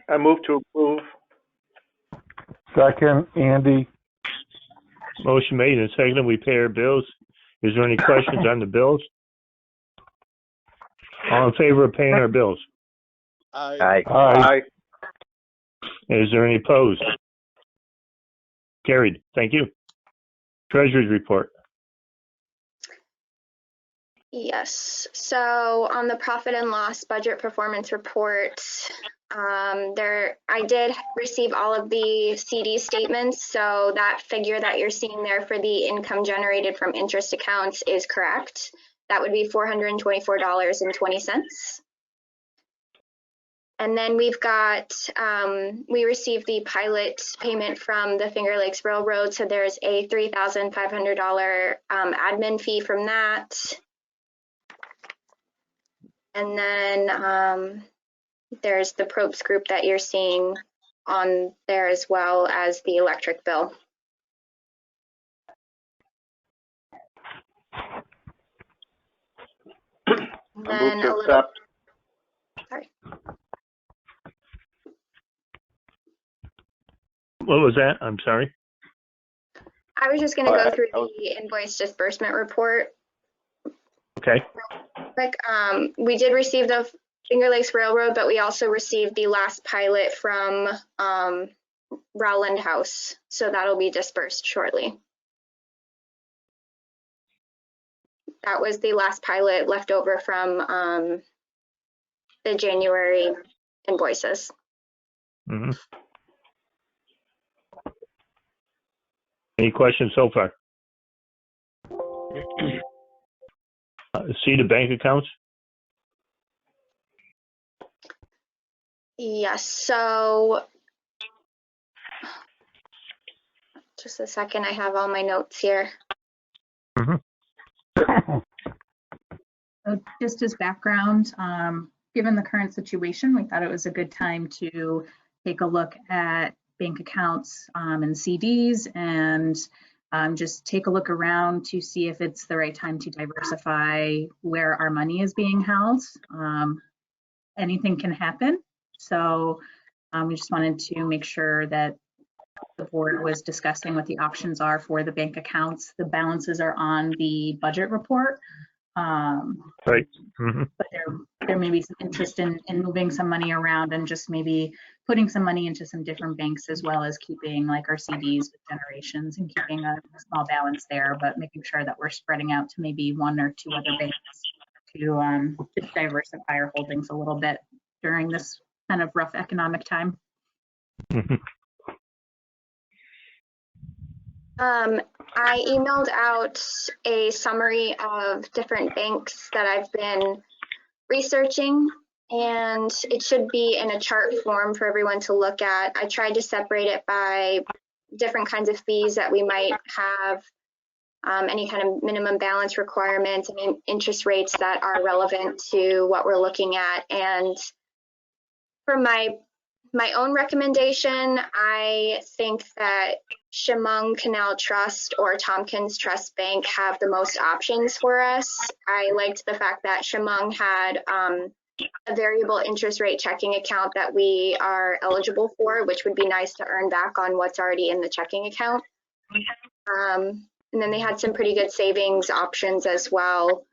I move to approve. Second, Andy. Motion made and seconded. We pay our bills. Is there any questions on the bills? All in favor of paying our bills? Aye. Aye. Is there any opposed? Carried. Thank you. Treasurer's report. Yes, so on the profit and loss budget performance report, I did receive all of the CD statements, so that figure that you're seeing there for the income generated from interest accounts is correct. That would be $424.20. And then we've got, we received the pilot payment from the Finger Lakes Railroad, so there's a $3,500 admin fee from that. And then there's the Propes Group that you're seeing on there, as well as the electric bill. I Then move to a little, accept. sorry. What was that? I'm sorry. I was just going to go through the invoice disbursement report. Okay. Quick, we did receive the Finger Lakes Railroad, but we also received the last pilot from Rowland House, so that'll be dispersed shortly. That was the last pilot left over from the January invoices. Mm-hmm. Any questions so far? see the bank accounts? Yes, so just a second, I have all my notes here. So just as background, given the current situation, we thought it was a good time to take a look at bank accounts and CDs and just take a look around to see if it's the right time to diversify where our money is being held. Anything can happen. So we just wanted to make sure that the board was discussing what the options are for the bank accounts. The balances are on the budget report. Right. But there may be some interest in moving some money around and just maybe putting some money into some different banks, as well as keeping like our CDs with generations and keeping a small balance there, but making sure that we're spreading out to maybe one or two other banks to just diversify our holdings a little bit during this kind of rough economic time. I emailed out a summary of different banks that I've been researching, and it should be in a chart form for everyone to look at. I tried to separate it by different kinds of fees that we might have, any kind of minimum balance requirements, and interest rates that are relevant to what we're looking at. And for my own recommendation, I think that Chemung Canal Trust or Tompkins Trust Bank have the most options for us. I liked the fact that Chemung had a variable interest rate checking account that we are eligible for, which would be nice to earn back on what's already in the checking account. And then they had some pretty good savings options as well.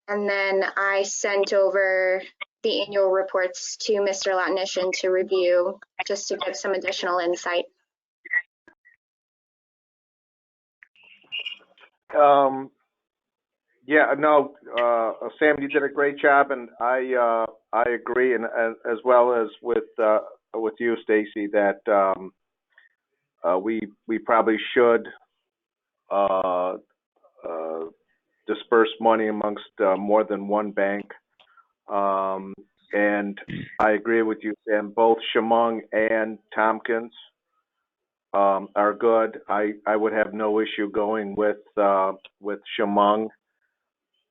And then I sent over the annual reports to Mr. Latnishin to review, just to give some additional insight. Yeah, no, Sam, you did a great job, and I agree, and as well as with you, Stacy, that we probably should disperse money amongst more than one bank. And I agree with you, Sam. Both Chemung and Tompkins are good. I would have no issue going with Chemung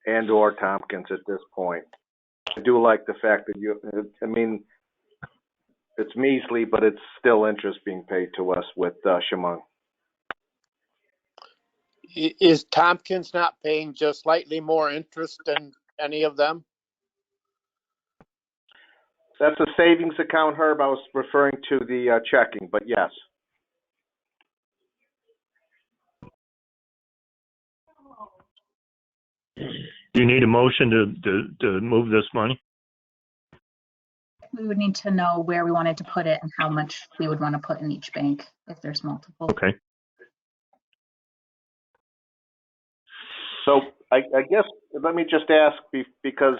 and or Tompkins at this point. I do like the fact that I mean, it's measly, but it's still interest being paid to us with Chemung. Is Tompkins not paying just slightly more interest than any of them? That's a savings account, Herb. I was referring to the checking, but yes. Do you need a motion to move this money? We would need to know where we wanted to put it and how much we would want to put in each bank if there's multiple. Okay. So I guess let me just ask, because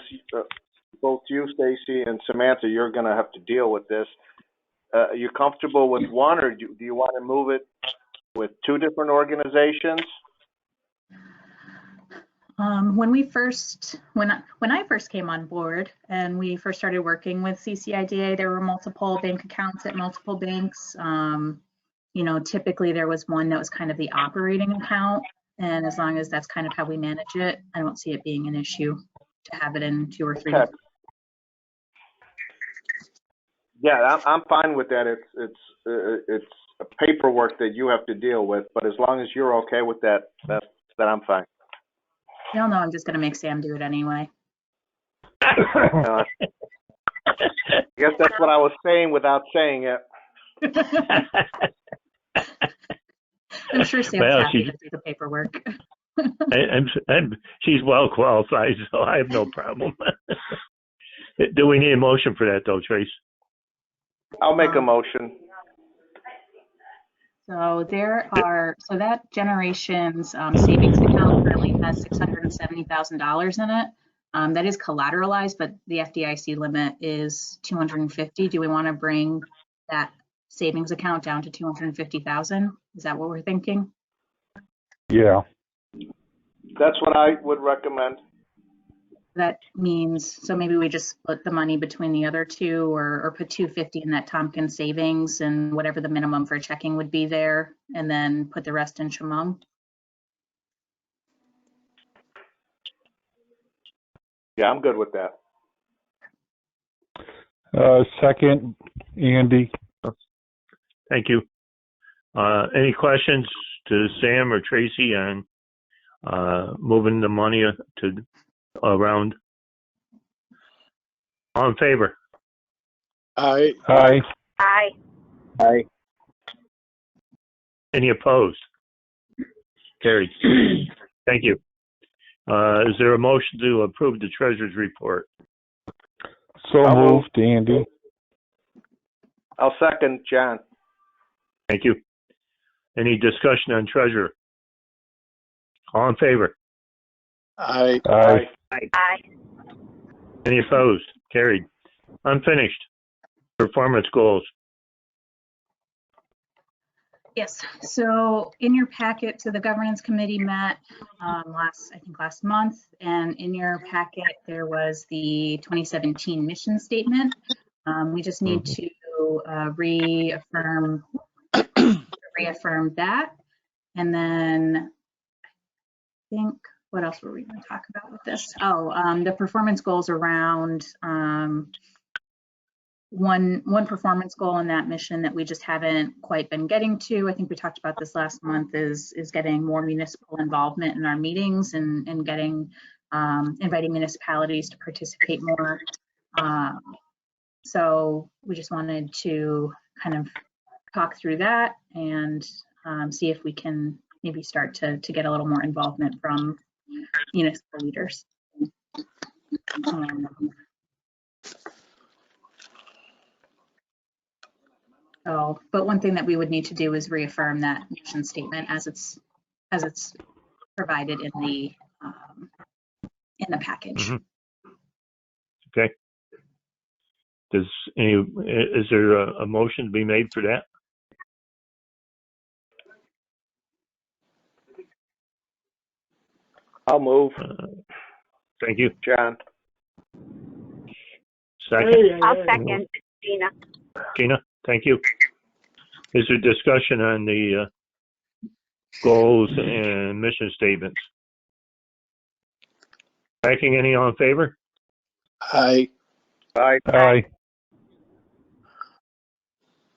both you, Stacy, and Samantha, you're going to have to deal with this. Are you comfortable with one, or do you want to move it with two different organizations? When I first came on board and we first started working with CCIDA, there were multiple bank accounts at multiple banks. Typically there was one that was kind of the operating account, and as long as that's kind of how we manage it, I don't see it being an issue to have it in two or three. Okay. Yeah, I'm fine with that. It's a paperwork that you have to deal with, but as long as you're okay with that, then I'm fine. No, I'm just going to make Sam do it anyway. I guess that's what I was saying without saying it. I'm sure Sam's happy to do the paperwork. She's well qualified, so I have no problem. Do we need a motion for that, though, Trace? I'll make a motion. So that Generations savings account currently has $670,000 in it. That is collateralized, but the FDIC limit is $250,000. Do we want to bring that savings account down to $250,000? Is that what we're thinking? Yeah. That's what I would recommend. That means, so maybe we just split the money between the other two, or put 250 in that Tompkins savings and whatever the minimum for checking would be there, and then put the rest in Chemung. Yeah, I'm good with that. Second, Andy. Thank you. Any questions to Sam or Tracy on moving the money to around? All in favor? Aye. Aye. Aye. Aye. Any opposed? Carried. Thank you. Is there a motion to approve the treasurer's report? So I'll move. moved, Andy. I'll second, John. Thank you. Any discussion on treasurer? All in favor? Aye. Aye. Aye. Any opposed? Carried. Unfinished. Performance goals. Yes, so in your packet, so the governance committee met last month, and in your packet there was the 2017 mission statement. We just need to reaffirm that, and then I think, what else were we going to talk about with this? The performance goals around one performance goal in that mission that we just haven't quite been getting to. I think we talked about this last month, is getting more municipal involvement in our meetings and getting inviting municipalities to participate more. So we just wanted to kind of talk through that and see if we can maybe start to get a little more involvement from municipal leaders. But one thing that we would need to do is reaffirm that mission statement as it's provided in the package. Okay. Is there a motion to be made for that? I'll move. Thank you, John. Second. I'll second, Gina. Gina, thank you. Is there discussion on the goals and mission statements? Backing any, all in favor? Aye. Aye. Aye.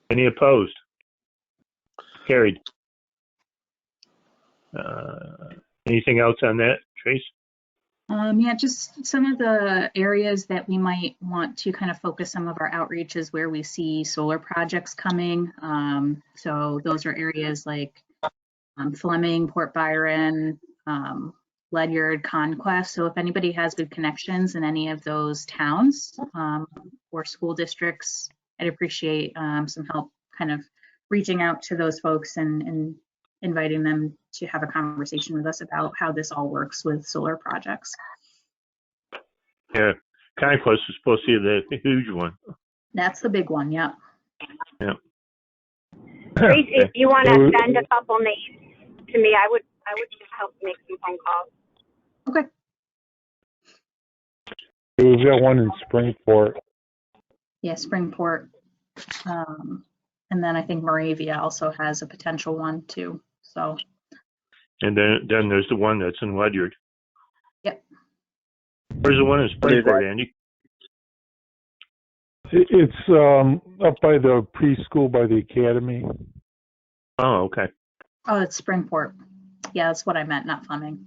Any opposed? Carried. Anything else on that, Trace? Yeah, just some of the areas that we might want to kind of focus some of our outreach is where we see solar projects coming. So those are areas like Fleming, Port Byron, Ledyard, Conquest. So if anybody has good connections in any of those towns or school districts, I'd appreciate some help kind of reaching out to those folks and inviting them to have a conversation with us about how this all works with solar projects. Yeah, Conquest is supposed to be the huge one. That's the big one, yeah. Yeah. Tracy, if you want to send a couple names to me, I would help make some phone calls. Okay. We've got one in Springport. Yeah, Springport. And then I think Moravia also has a potential one too. So. And then there's the one that's in Ledyard. Yep. Where's the one in Springport, Andy? It's up by the preschool by the academy. Oh, okay. Oh, it's Springport. Yeah, that's what I meant, not Fleming.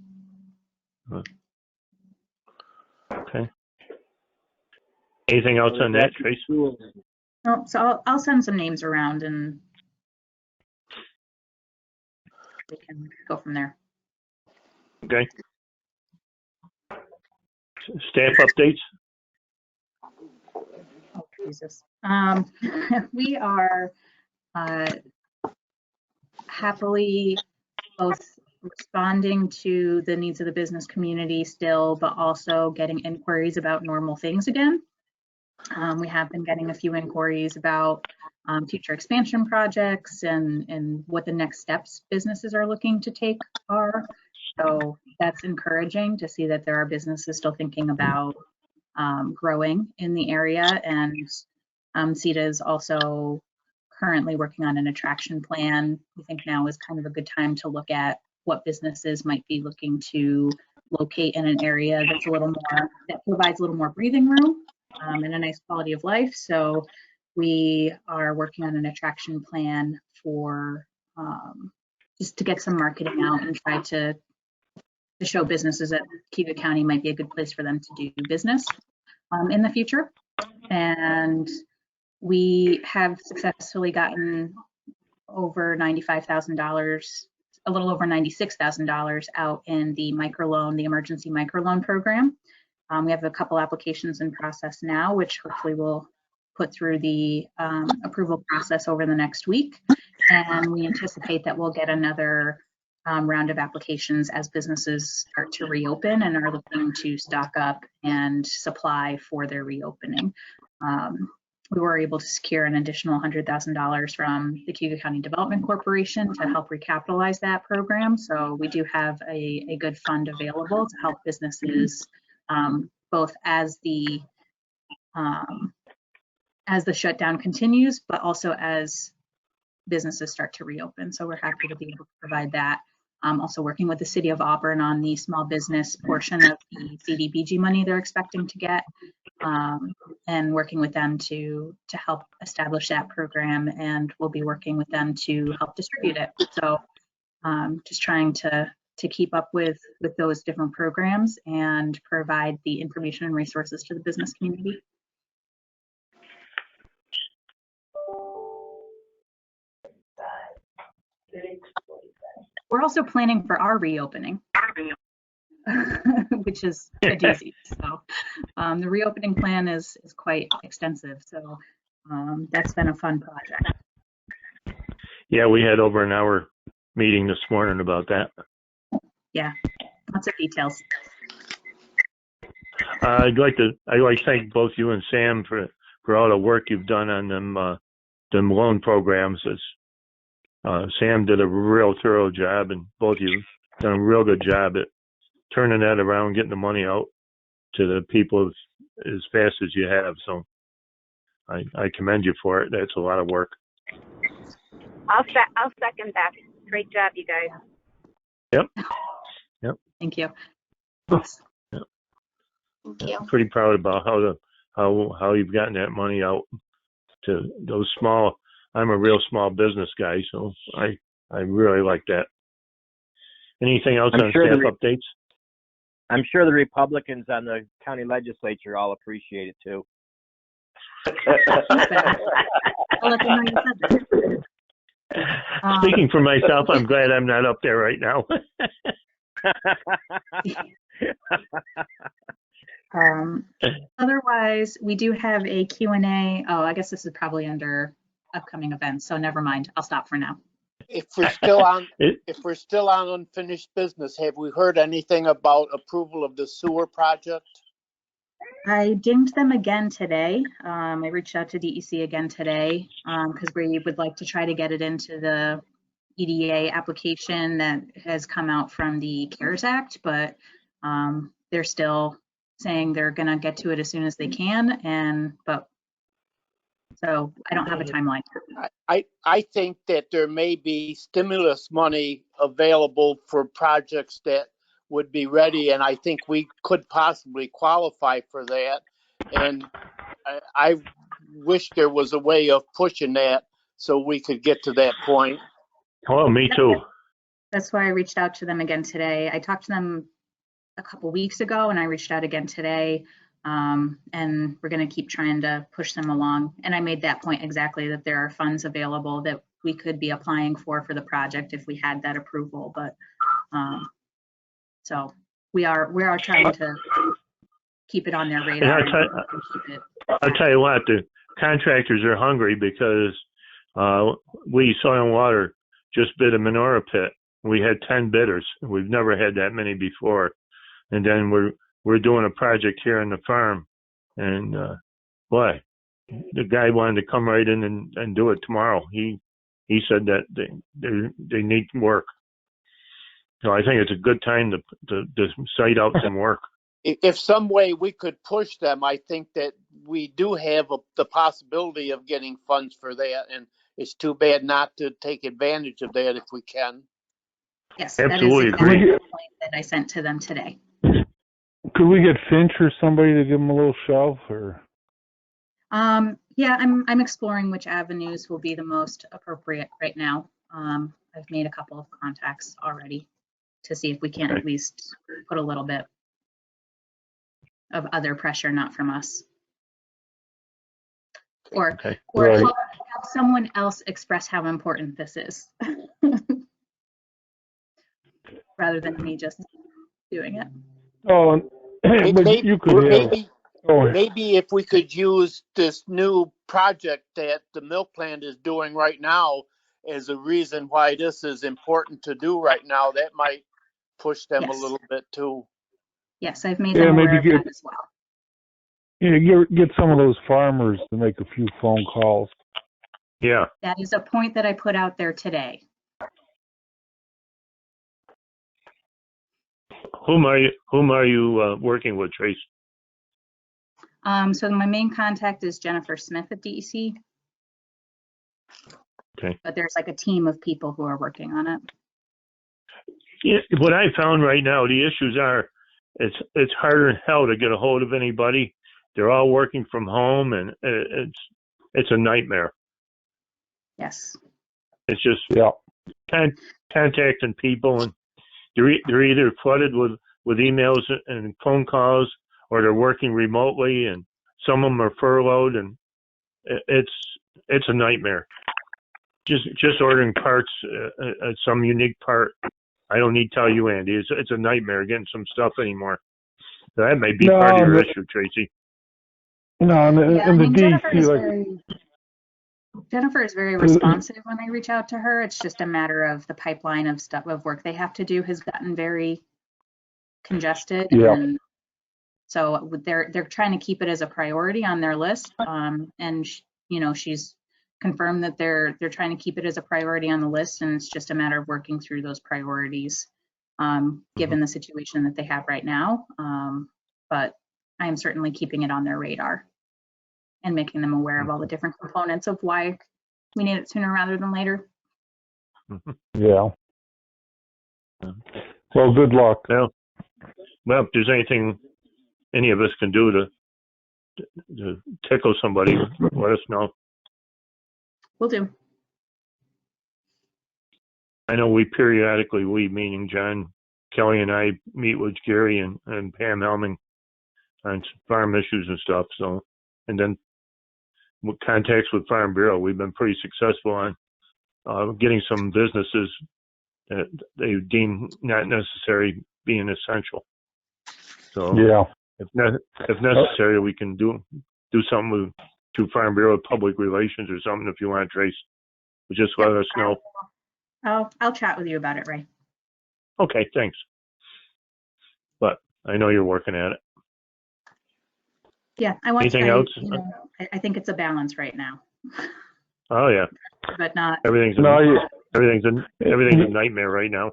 Okay. Anything else on that, Trace? No, so I'll send some names around and we can go from there. Okay. Staff updates? Oh, Jesus. We are happily both responding to the needs of the business community still, but also getting inquiries about normal things again. We have been getting a few inquiries about future expansion projects and what the next steps businesses are looking to take are. So that's encouraging to see that there are businesses still thinking about growing in the area. And CCIDA is also currently working on an attraction plan. We think now is kind of a good time to look at what businesses might be looking to locate in an area that's a little more, that provides a little more breathing room and a nice quality of life. So we are working on an attraction plan for just to get some marketing out and try to show businesses that Cayuga County might be a good place for them to do business in the future. And we have successfully gotten over $95,000, a little over $96,000 out in the microloan, the emergency microloan program. We have a couple applications in process now, which hopefully we'll put through the approval process over the next week. And we anticipate that we'll get another round of applications as businesses start to reopen and are looking to stock up and supply for their reopening. We were able to secure an additional $100,000 from the Cayuga County Development Corporation to help recapitalize that program. So we do have a good fund available to help businesses both as the shutdown continues, but also as businesses start to reopen. So we're happy to be able to provide that. Also working with the City of Auburn on the small business portion of the CDBG money they're expecting to get, and working with them to help establish that program, and we'll be working with them to help distribute it. So just trying to keep up with those different programs and provide the information and resources to the business community. We're also planning for our reopening, which is a doozy. So the reopening plan is quite extensive. So that's been a fun project. Yeah, we had over an hour meeting this morning about that. Yeah, lots of details. I'd like to thank both you and Sam for all the work you've done on them loan programs. Sam did a real thorough job, and both of you done a real good job at turning that around, getting the money out to the people as fast as you have. So I commend you for it. That's a lot of work. I'll second that. Great job, you guys. Yep. Thank you. Yep. Thank you. Pretty proud about how you've gotten that money out to those small. I'm a real small business guy, so I really like that. Anything else on staff updates? I'm sure the Republicans on the county legislature all appreciate it too. I'll let them know you said that. Speaking for myself, I'm glad I'm not up there right now. Otherwise, we do have a Q&A. Oh, I guess this is probably under upcoming events, so never mind. I'll stop for now. If we're still on unfinished business, have we heard anything about approval of the sewer project? I dinged them again today. I reached out to DEC again today because we would like to try to get it into the EDA application that has come out from the CARES Act, but they're still saying they're going to get to it as soon as they can. So I don't have a timeline. I think that there may be stimulus money available for projects that would be ready, and I think we could possibly qualify for that. And I wish there was a way of pushing that so we could get to that point. Oh, me too. That's why I reached out to them again today. I talked to them a couple weeks ago, and I reached out again today. And we're going to keep trying to push them along. And I made that point exactly, that there are funds available that we could be applying for the project if we had that approval. But so we are trying to keep it on their radar. I'll tell you what, the contractors are hungry because we Soil and Water just bid a menorah pit. We had 10 bidders. We've never had that many before. And then we're doing a project here on the farm, and boy, the guy wanted to come right in and do it tomorrow. He said that they need work. So I think it's a good time to site out some work. If some way we could push them, I think that we do have the possibility of getting funds for that, and it's too bad not to take advantage of that if we can. Yes, Absolutely that is exactly agree. the point that I sent to them today. Could we get Finch or somebody to give them a little shove, or? Yeah, I'm exploring which avenues will be the most appropriate right now. I've made a couple of contacts already to see if we can at least put a little bit of other pressure, not from us. Or Right. help someone else express how important this is. Rather than me just doing it. Oh, but you could have. Maybe if we could use this new project that the milk plant is doing right now as a reason why this is important to do right now, that might push them a little bit too. Yes, I've made them aware of that as well. Yeah, get some of those farmers to make a few phone calls. Yeah. That is a point that I put out there today. Whom are you working with, Trace? So my main contact is Jennifer Smith at DEC. Okay. But there's like a team of people who are working on it. Yeah, what I found right now, the issues are, it's harder than hell to get a hold of anybody. They're all working from home, and it's a nightmare. Yes. It's just contacting people, and they're either flooded with emails and phone calls, or they're working remotely, and some of them are furloughed, and it's a nightmare. Just ordering parts, some unique part. I don't need to tell you, Andy. It's a nightmare getting some stuff anymore. So that may be part of your issue, Tracy. No, and the DC, Jennifer is very responsive when I reach out to her. It's just a matter of the pipeline of work they have to do has gotten very congested, and so they're trying to keep it as a priority on their list. And she's confirmed that they're trying to keep it as a priority on the list, and it's just a matter of working through those priorities, given the situation that they have right now. But I am certainly keeping it on their radar and making them aware of all the different components of why we need it sooner rather than later. Yeah. Well, good luck. Well, if there's anything any of us can do to tickle somebody, let us know. Will do. I know we meaning John Kelly and I, meet with Gary and Pam Helming on farm issues and stuff. So, and then with contacts with Farm Bureau, we've been pretty successful on getting some businesses that they deem not necessary being essential. So if necessary, we can do something through Farm Bureau Public Relations or something if you want, Trace. Just let us know. I'll chat with you about it, Ray. Okay, thanks. But I know you're working at it. Yeah, I think it's a balance right now. Oh yeah. But not everything's a nightmare right now.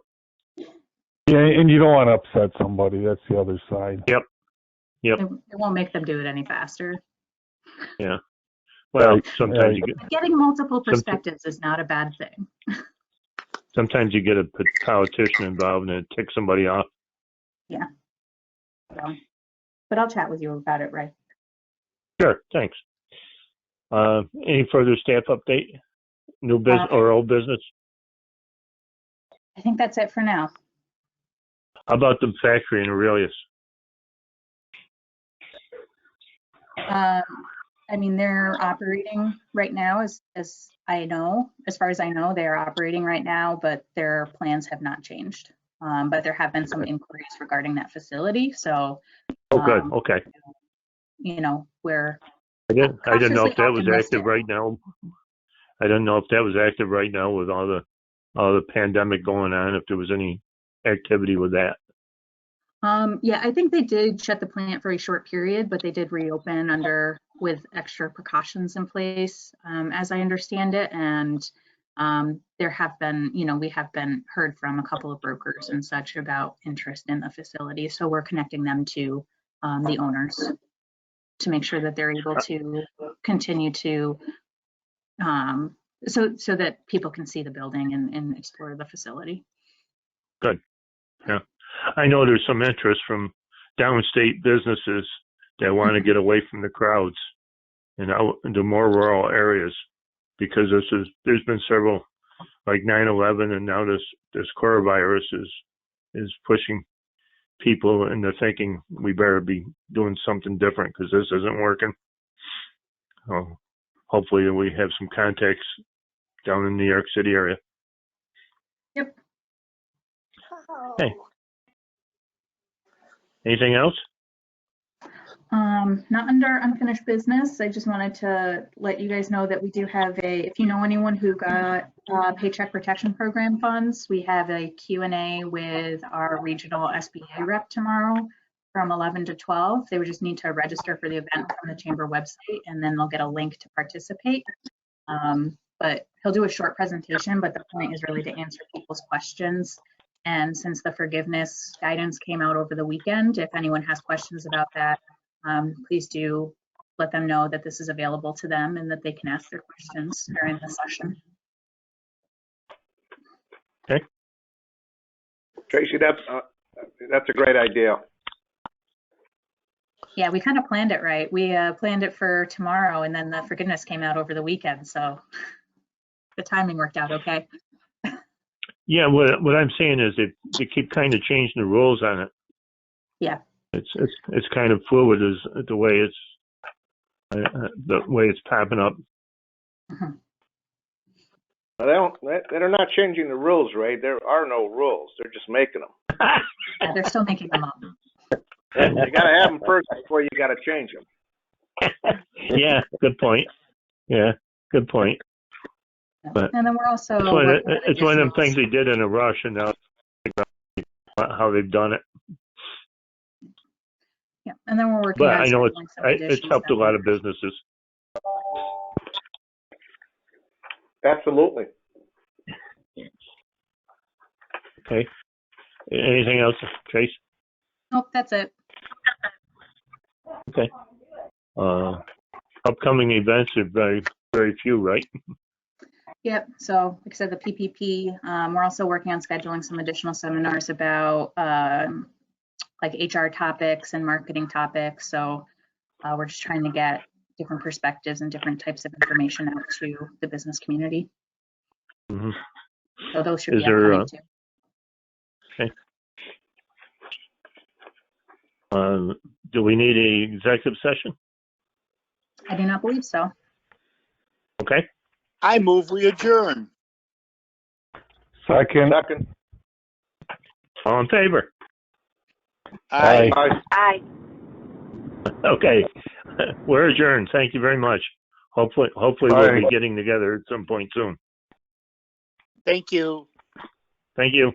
Yeah, and you don't want to upset somebody. That's the other side. Yep. It won't make them do it any faster. Yeah. Well, sometimes you get getting multiple perspectives is not a bad thing. Sometimes you get a politician involved and it ticks somebody off. Yeah. So, but I'll chat with you about it, Ray. Sure. Thanks. Any further staff update? New business or old business? I think that's it for now. How about the factory in Aurelius? I mean, they're operating right now, as far as I know, they are operating right now, but their plans have not changed. But there have been some inquiries regarding that facility. So, good. Okay. We're I didn't know if that was active right now. I didn't know if that was active right now with all the pandemic going on. If there was any activity with that. Yeah, I think they did shut the plant for a short period, but they did reopen with extra precautions in place, as I understand it. And There have been, we have been heard from a couple of brokers and such about interest in the facility. So we're connecting them to the owners to make sure that they're able to continue to, so that people can see the building and explore the facility. Good. Yeah. I know there's some interest from downstate businesses that want to get away from the crowds and out into more rural areas, because there's been several, like 9/11, and now this coronavirus is pushing people into thinking we better be doing something different because this isn't working. Hopefully we have some contacts down in the New York City area. Yep. Okay. Anything else? Not under unfinished business. I just wanted to let you guys know that we do have if you know anyone who got Paycheck Protection Program funds, we have a Q&A with our regional SBA rep tomorrow from 11 to 12. They would just need to register for the event on the chamber website, and then they'll get a link to participate. But he'll do a short presentation, but the point is really to answer people's questions. And since the forgiveness guidance came out over the weekend, if anyone has questions about that, please do let them know that this is available to them and that they can ask their questions during the session. Okay. Tracy, that's a great idea. Yeah, we kind of planned it right. We planned it for tomorrow, and then the forgiveness came out over the weekend, so the timing worked out okay. Yeah, what I'm saying is they keep kind of changing the rules on it. Yeah. It's kind of fluid as the way it's popping up. Mm-hmm. They're not changing the rules, Ray. There are no rules. They're just making them. Yeah, they're still making them up. You got to have them first before you got to change them. Yeah, good point. Yeah, good point. But and then we're also it's one of them things they did in a rush, and now how they've done it. Yeah, and then we're working. But I know it's helped a lot of businesses. Absolutely. Okay. Anything else, Trace? Nope, that's it. Okay. Upcoming events are very, very few, right? Yep. So, like I said, the PPP. We're also working on scheduling some additional seminars about like HR topics and marketing topics. So we're just trying to get different perspectives and different types of information out to the business community. Mm-hmm. So those should be upcoming too. Okay. Do we need an executive session? I do not believe so. Okay. I move we adjourn. Second. All in favor? Aye. Aye. Okay. We're adjourned. Thank you very much. Hopefully we'll be getting together at some point soon. Thank you. Thank you.